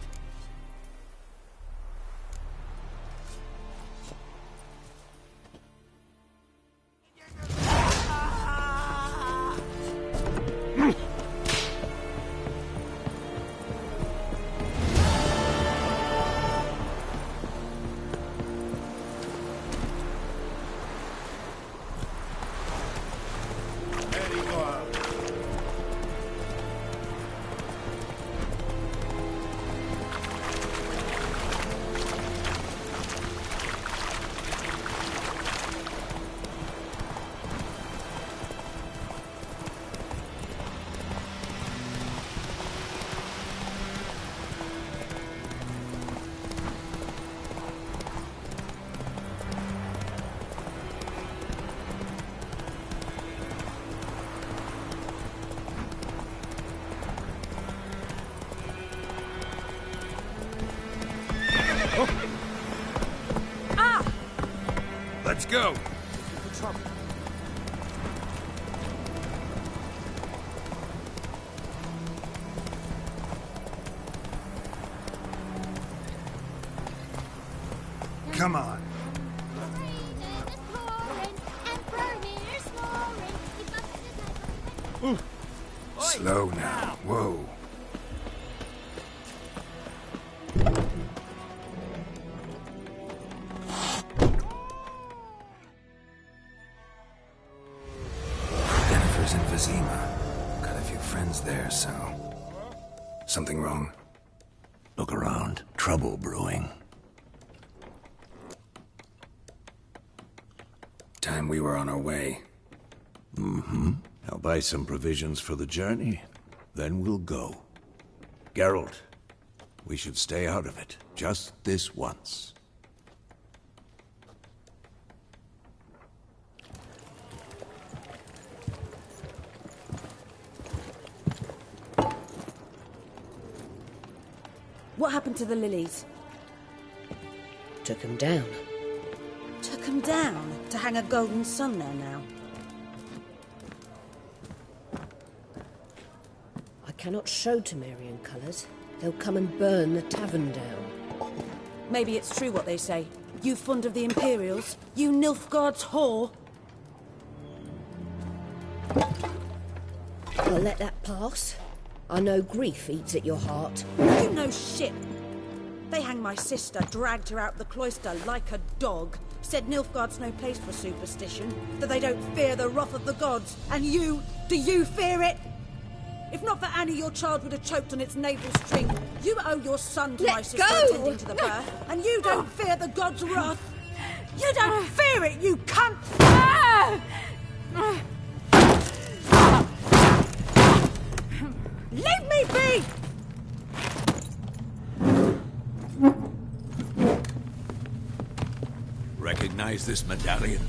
Let's go. Come on. Slow now. Whoa. Yennefer's in Vizima. Got a few friends there, so... Something wrong? Look around. Trouble brewing. Time we were on our way. Mm-hmm. I'll buy some provisions for the journey. Then we'll go. Geralt, we should stay out of it. Just this once. What happened to the lilies? Took 'em down. Took 'em down to hang a golden sun there now. I cannot show Temerian colours. They'll come and burn the tavern down. Maybe it's true what they say. You fond of the Imperials? You Nilfgaard's whore? I'll let that pass. I know grief eats at your heart. You know shit. They hanged my sister, dragged her out the cloister like a dog. Said Nilfgaard's no place for superstition, that they don't fear the wrath of the gods. And you, do you fear it? If not for Annie, your child would have choked on its navel string. You owe your son to my sister attending to the birth, and you don't fear the gods' wrath. You don't fear it, you cunt! Leave me be! Recognize this medallion?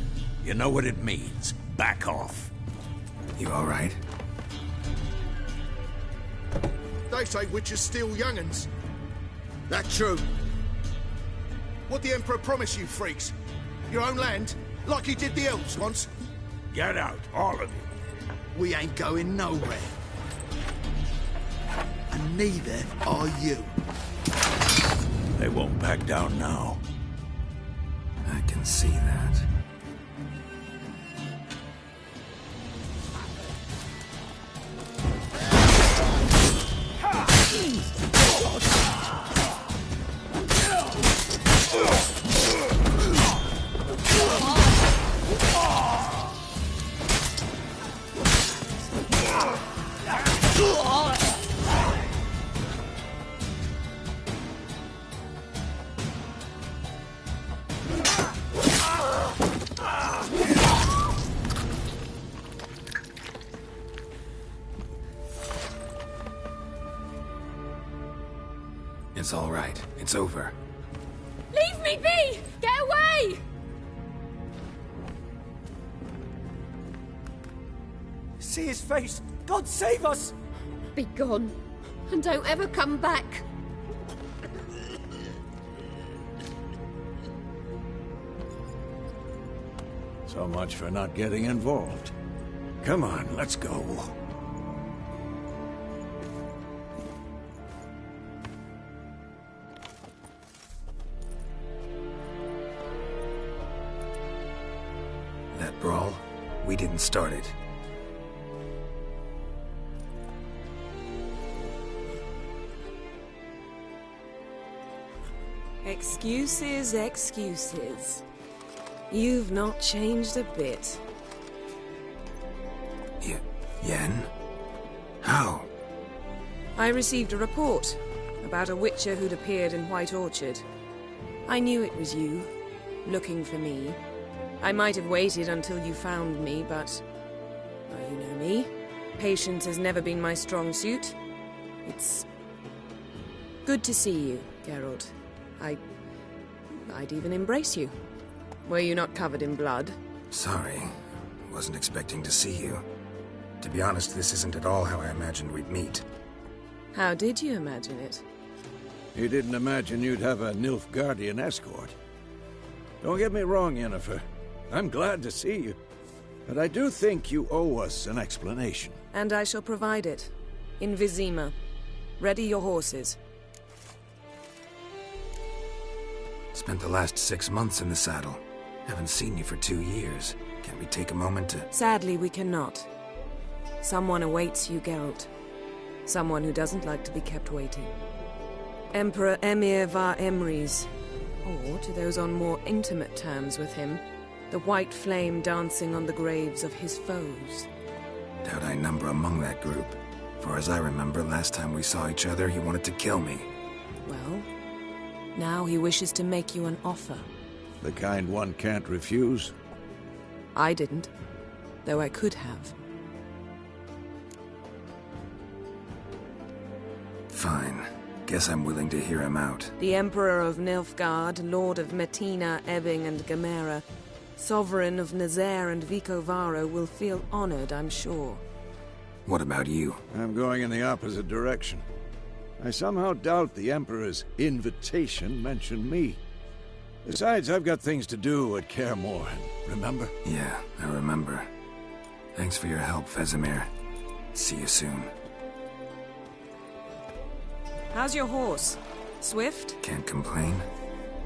You know what it means. Back off. You all right? They say witches steal young'uns. That true? What the Emperor promised you, freaks? Your own land? Like he did the elves once? Get out, all of you. We ain't going nowhere. And neither are you. They won't back down now. I can see that. It's all right. It's over. Leave me be! Get away! See his face! God save us! Be gone, and don't ever come back. So much for not getting involved. Come on, let's go. That brawl, we didn't start it. Excuses, excuses. You've not changed a bit. Yen? How? I received a report about a witcher who'd appeared in White Orchard. I knew it was you, looking for me. I might have waited until you found me, but... well, you know me. Patience has never been my strong suit. It's... good to see you, Geralt. I'd even embrace you. Were you not covered in blood? Sorry. Wasn't expecting to see you. To be honest, this isn't at all how I imagined we'd meet. How did you imagine it? You didn't imagine you'd have a Nilfgaardian escort. Don't get me wrong, Yennefer. I'm glad to see you. But I do think you owe us an explanation. And I shall provide it. In Vizima. Ready your horses. Spent the last 6 months in the saddle. Haven't seen you for 2 years. Can't we take a moment to... Sadly, we cannot. Someone awaits you, Geralt. Someone who doesn't like to be kept waiting. Emperor Emhyr var Emreis. Or, to those on more intimate terms with him, the white flame dancing on the graves of his foes. Doubt I number among that group. For as I remember, last time we saw each other, he wanted to kill me. Well, now he wishes to make you an offer. The kind one can't refuse? I didn't, though I could have. Fine. Guess I'm willing to hear him out. The Emperor of Nilfgaard, Lord of Metina, Ebbing and Gamera, Sovereign of Nazaire and Vicovaro will feel honored, I'm sure. What about you? I'm going in the opposite direction. I somehow doubt the Emperor's invitation mentioned me. Besides, I've got things to do at Kaer Morhen, remember? Yeah, I remember. Thanks for your help, Vesemir. See you soon. How's your horse? Swift? Can't complain.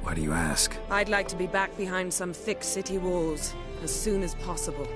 Why do you ask? I'd like to be back behind some thick city walls as soon as possible.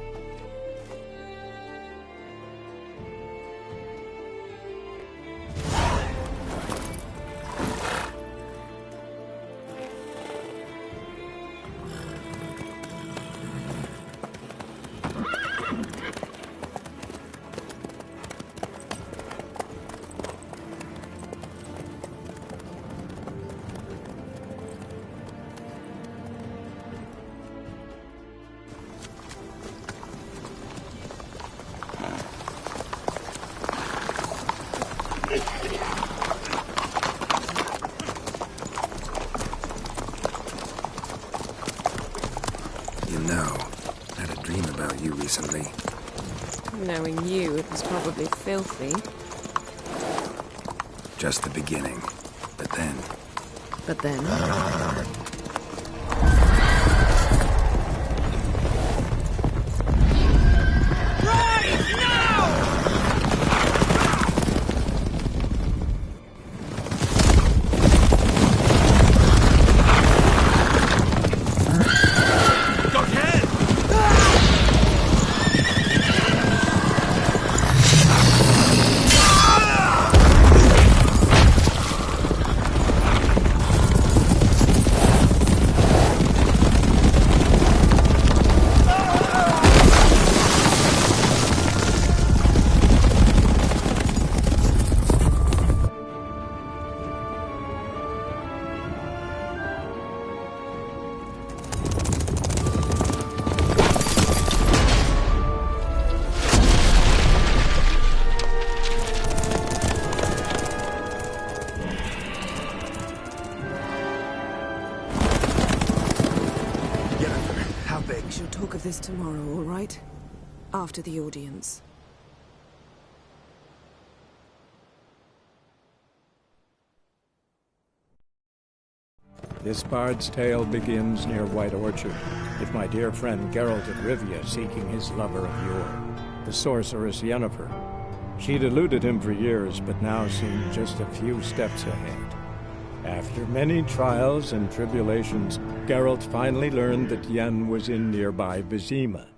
You know, I had a dream about you recently. Knowing you, it was probably filthy. Just the beginning. But then... But then? We shall talk of this tomorrow, all right? After the audience. This bard's tale begins near White Orchard, with my dear friend Geralt of Rivia seeking his lover of yore, the sorceress Yennefer. She'd eluded him for years, but now seemed just a few steps ahead. After many trials and tribulations, Geralt finally learned that Yen was in nearby Vizima.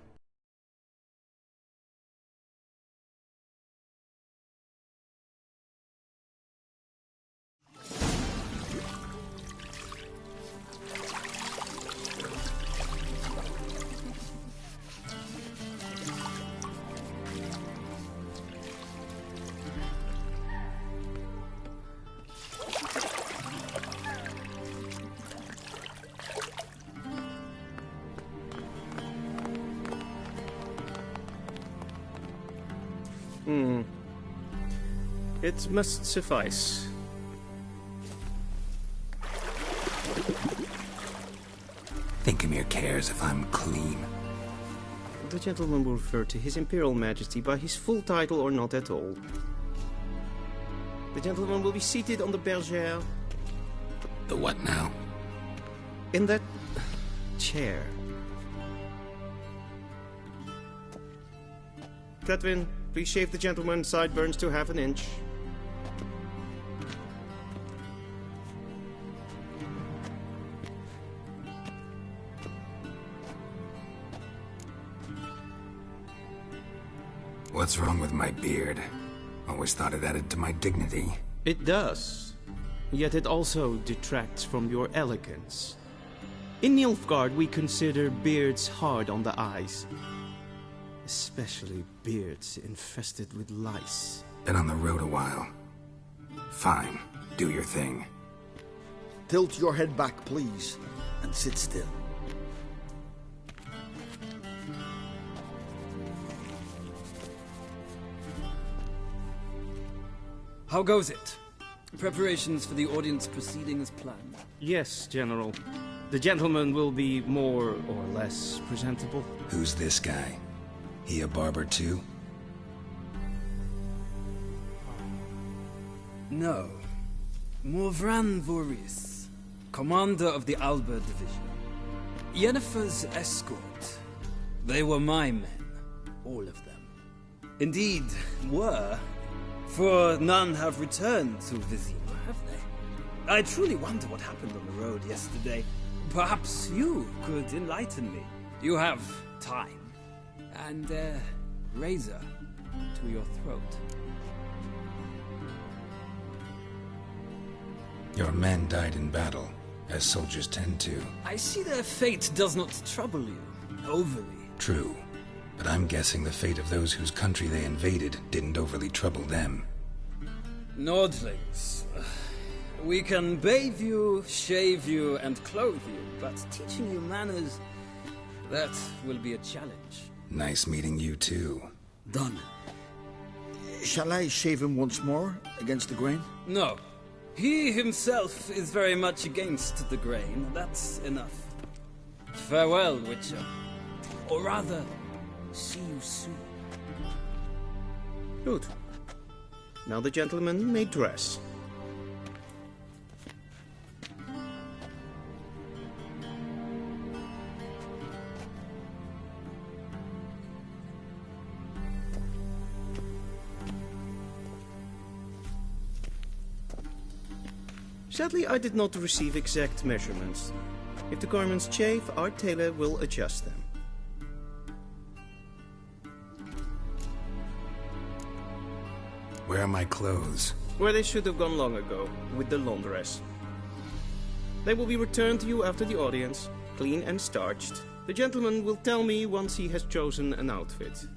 It must suffice. Thinkamir cares if I'm clean. The gentleman will refer to His Imperial Majesty by his full title or not at all. The gentleman will be seated on the bergère. The what now? In that chair. Cletwin, please shave the gentleman's sideburns to half an inch. What's wrong with my beard? Always thought it added to my dignity. It does. Yet it also detracts from your elegance. In Nilfgaard, we consider beards hard on the eyes. Especially beards infested with lice. Been on the road a while. Fine. Do your thing. Tilt your head back, please, and sit still. How goes it? Preparations for the audience proceeding as planned? Yes, General. The gentleman will be more or less presentable. Who's this guy? He a barber too? No. Morvran Voorhis, commander of the Alba Division. Yennefer's escort. They were my men, all of them. Indeed, were, for none have returned to Vizima, have they? I truly wonder what happened on the road yesterday. Perhaps you could enlighten me. You have time, and a razor to your throat. Your men died in battle, as soldiers tend to. I see their fate does not trouble you overly. True, but I'm guessing the fate of those whose country they invaded didn't overly trouble them. Nordlings. We can bathe you, shave you, and clothe you, but teaching you manners, that will be a challenge. Nice meeting you too. Done. Shall I shave him once more, against the grain? No. He himself is very much against the grain. That's enough. Farewell, Witcher. Or rather, see you soon. Good. Now the gentleman may dress. Sadly, I did not receive exact measurements. If the garments chafe, our tailor will adjust them. Where are my clothes? Where they should have gone long ago, with the laundress. They will be returned to you after the audience, clean and starched. The gentleman will tell me once he has chosen an outfit.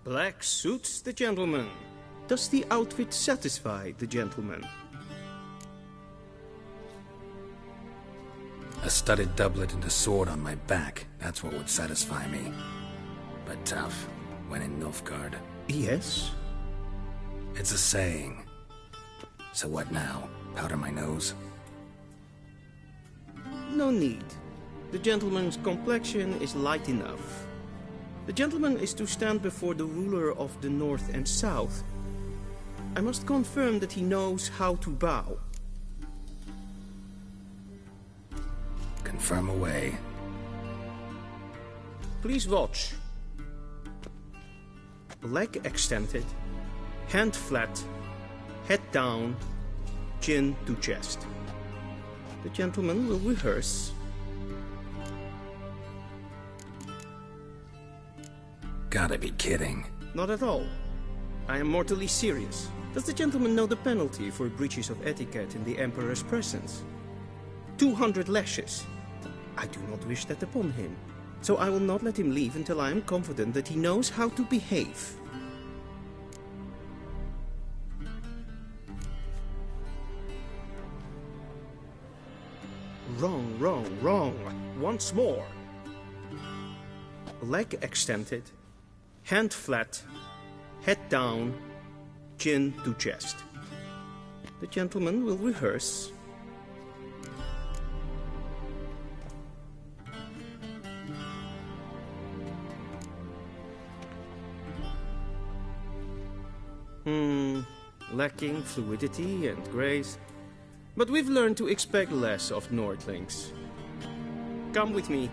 Black suits the gentleman. Does the outfit satisfy the gentleman? A studded doublet and a sword on my back. That's what would satisfy me. But tough, when in Nilfgaard. Yes? It's a saying. So what now? Powder my nose? No need. The gentleman's complexion is light enough. The gentleman is to stand before the ruler of the North and South. I must confirm that he knows how to bow. Confirm away. Please watch. Leg extended, hand flat, head down, chin to chest. The gentleman will rehearse. Gotta be kidding. Not at all. I am mortally serious. Does the gentleman know the penalty for breaches of etiquette in the Emperor's presence? 200 lashes. I do not wish that upon him, so I will not let him leave until I am confident that he knows how to behave. Wrong, wrong, wrong. Once more. Leg extended, hand flat, head down, chin to chest. The gentleman will rehearse. Lacking fluidity and grace. But we've learned to expect less of Nordlings. Come with me.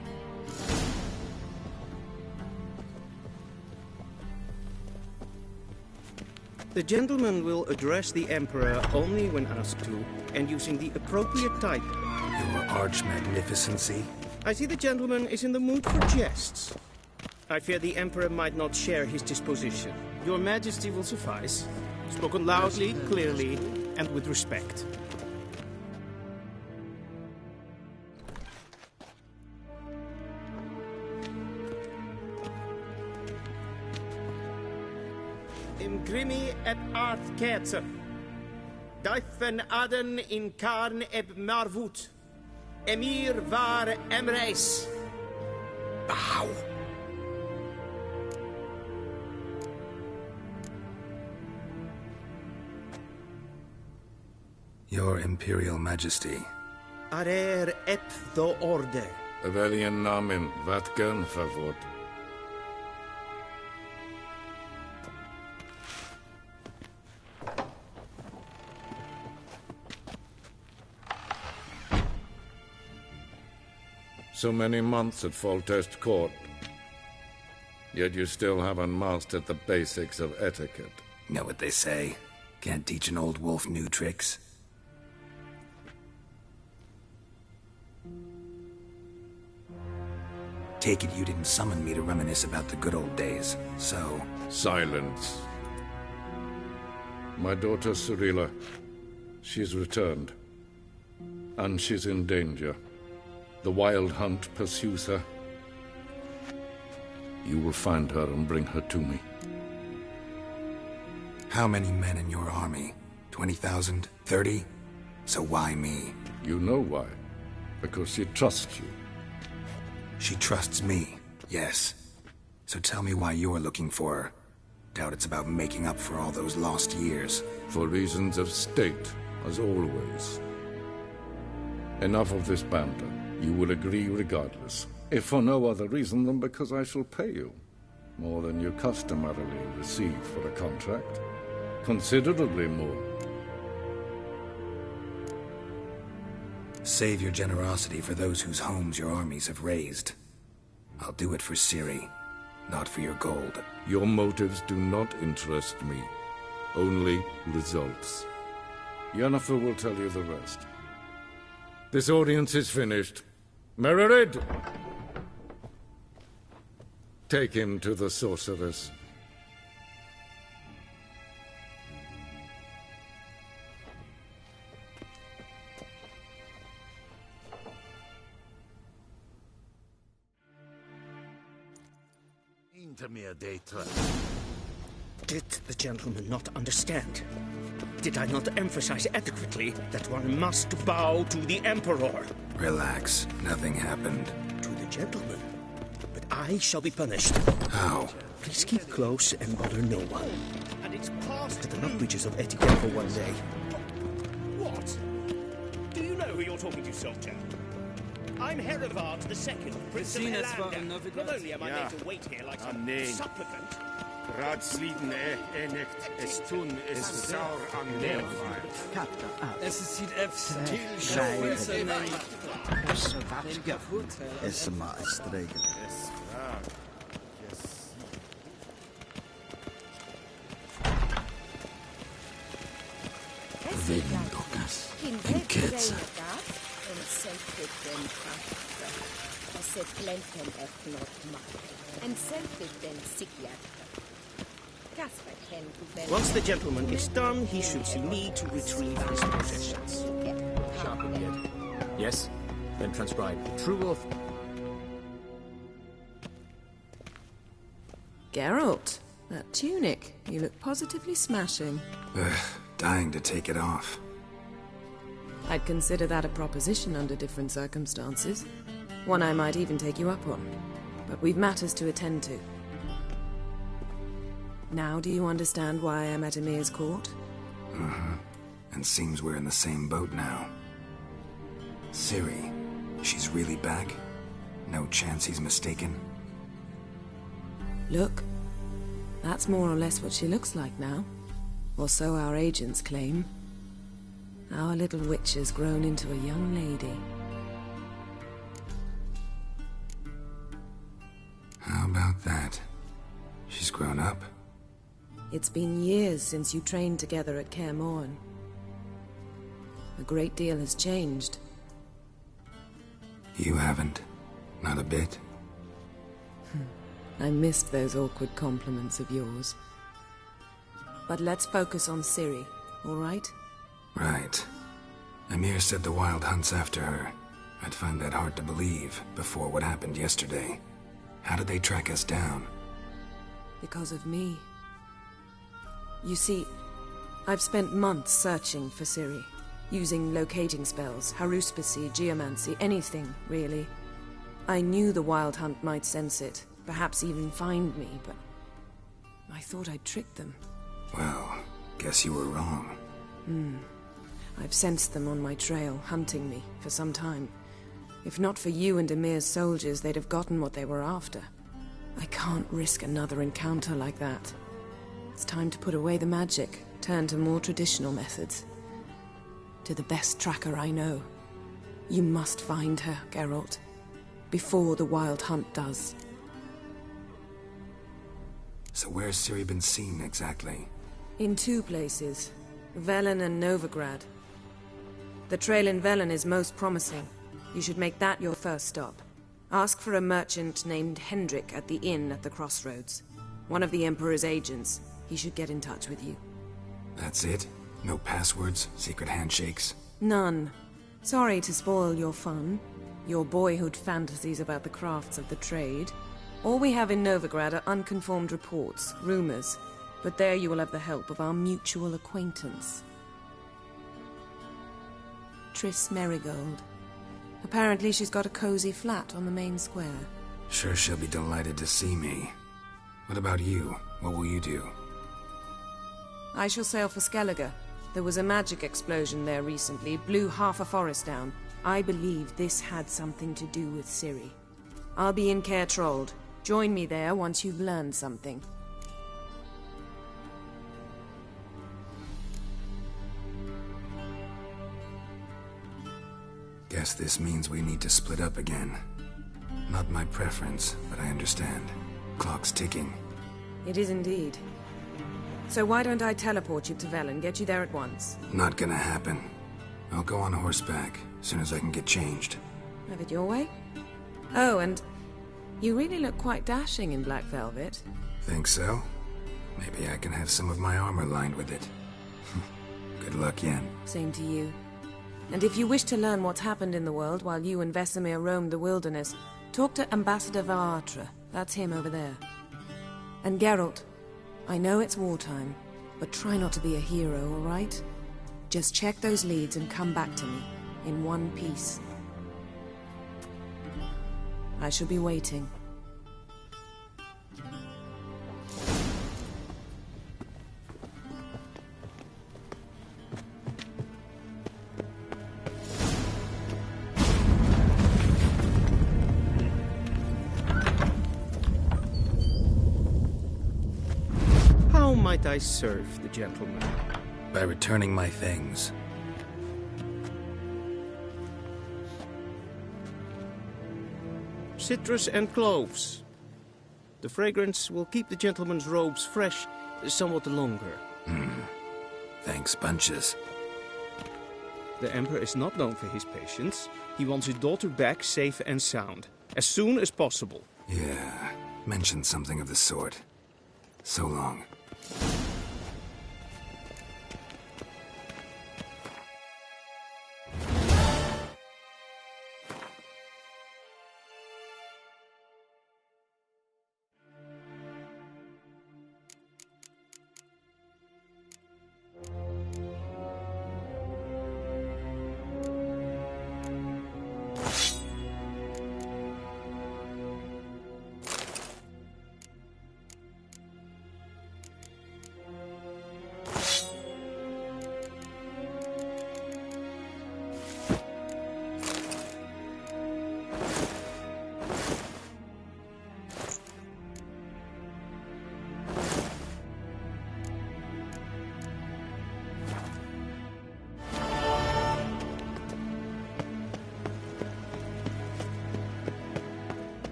The gentleman will address the Emperor only when asked to, and using the appropriate title. Your Arch-Magnificency? I see the gentleman is in the mood for jests. I fear the Emperor might not share his disposition. Your Majesty will suffice. Spoken loudly, clearly, and with respect. Imgrimi et art ketzer. Daifen aden in karn eb marvut. Emir var Emreis. Bow. Your Imperial Majesty. Arer ep the orde. Weljen namen, wat kan favor? So many months at Foltest Court. Yet you still haven't mastered the basics of etiquette. Know what they say? Can't teach an old wolf new tricks. Take it you didn't summon me to reminisce about the good old days, so... Silence. My daughter Cirilla, she's returned. And she's in danger. The Wild Hunt pursues her. You will find her and bring her to me. How many men in your army? 20,000? 30? So why me? You know why. Because she trusts you. She trusts me, yes. So tell me why you're looking for her. Doubt it's about making up for all those lost years. For reasons of state, as always. Enough of this banter. You will agree regardless. If for no other reason than because I shall pay you. More than you customarily receive for a contract. Considerably more. Save your generosity for those whose homes your armies have razed. I'll do it for Ciri, not for your gold. Your motives do not interest me. Only results. Yennefer will tell you the rest. This audience is finished. Mererid! Take him to the sorceress. Did the gentleman not understand? Did I not emphasize adequately that one must bow to the Emperor? Relax. Nothing happened. To the gentleman. But I shall be punished. How? Please keep close and bother no one. And it's past the breaches of etiquette for one day. What? Do you know who you're talking to, soldier? I'm Herivard II, Prince of Helander. Not only am I made to wait here like some supplicant... Raadsliden echt es tun es saur an Neervaart. Es sieht efsel. Es maar streken. Vendokas en ketsen. Once the gentleman is done, he should see me to retrieve his possessions. Sharpen yet. Yes? Then transcribe. True Wolf. Geralt, that tunic. You look positively smashing. Dying to take it off. I'd consider that a proposition under different circumstances. One I might even take you up on. But we've matters to attend to. Now do you understand why I'm at Emir's court? Mm-hmm. And seems we're in the same boat now. Ciri, she's really back? No chance he's mistaken? Look, that's more or less what she looks like now. Or so our agents claim. Our little witch has grown into a young lady. How about that? She's grown up? It's been years since you trained together at Kaer Morhen. A great deal has changed. You haven't. Not a bit. I missed those awkward compliments of yours. But let's focus on Ciri, all right? Right. Emir said the Wild Hunt's after her. I'd find that hard to believe before what happened yesterday. How did they track us down? Because of me. You see, I've spent months searching for Ciri. using locating spells, haruspicy, geomancy, anything, really. I knew the Wild Hunt might sense it, perhaps even find me, but I thought I'd tricked them. Well, guess you were wrong. I've sensed them on my trail, hunting me, for some time. If not for you and Emir's soldiers, they'd have gotten what they were after. I can't risk another encounter like that. It's time to put away the magic, turn to more traditional methods. To the best tracker I know. You must find her, Geralt. Before the Wild Hunt does. So where's Ciri been seen, exactly? In 2 places. Velen and Novigrad. The trail in Velen is most promising. You should make that your first stop. Ask for a merchant named Hendrik at the inn at the crossroads. One of the Emperor's agents. He should get in touch with you. That's it? No passwords, secret handshakes? None. Sorry to spoil your fun. Your boyhood fantasies about the crafts of the trade. All we have in Novigrad are unconfirmed reports, rumors. But there you will have the help of our mutual acquaintance. Triss Merigold. Apparently she's got a cozy flat on the main square. Sure she'll be delighted to see me. What about you? What will you do? I shall sail for Skellige. There was a magic explosion there recently, blew half a forest down. I believe this had something to do with Ciri. I'll be in Caer Trolde. Join me there once you've learned something. Guess this means we need to split up again. Not my preference, but I understand. Clock's ticking. It is indeed. So why don't I teleport you to Velen, get you there at once? Not gonna happen. I'll go on horseback, as soon as I can get changed. Have it your way? Oh, and you really look quite dashing in black velvet. Think so? Maybe I can have some of my armor lined with it. Good luck, Yen. Same to you. And if you wish to learn what's happened in the world while you and Vesemir roamed the wilderness, talk to Ambassador Varatra. That's him over there. And Geralt, I know it's wartime, but try not to be a hero, all right? Just check those leads and come back to me, in one piece. I shall be waiting. How might I serve the gentleman? By returning my things. Citrus and cloves. The fragrance will keep the gentleman's robes fresh somewhat longer. Thanks, bunches. The Emperor is not known for his patience. He wants his daughter back safe and sound, as soon as possible. Yeah, mentioned something of the sort. So long.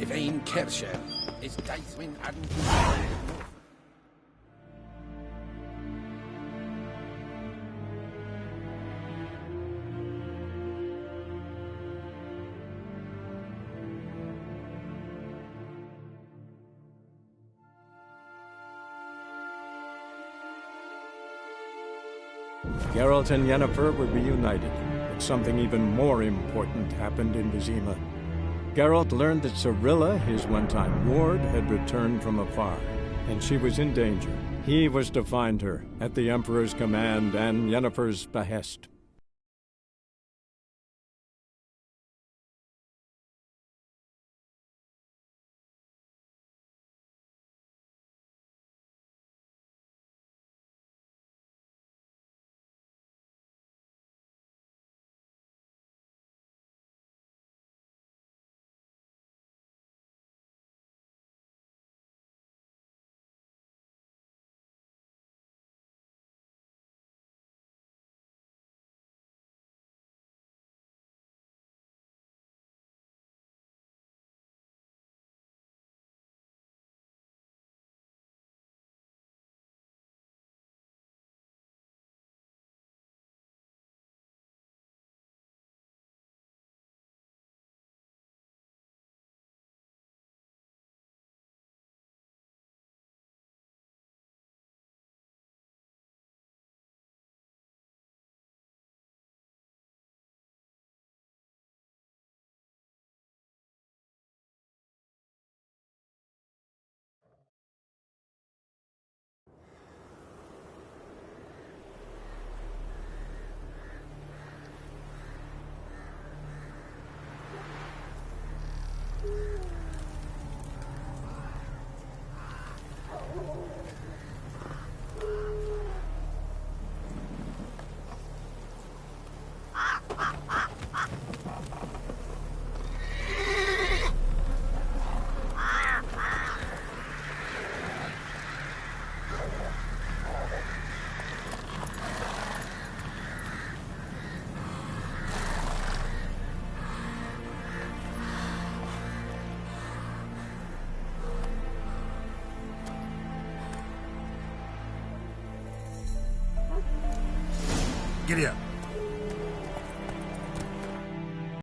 Evain Kersher is Daithwin and Geralt and Yennefer would be united, but something even more important happened in Vizima. Geralt learned that Cirilla, his one-time ward, had returned from afar, and she was in danger. He was to find her at the Emperor's command and Yennefer's behest. Giddy up.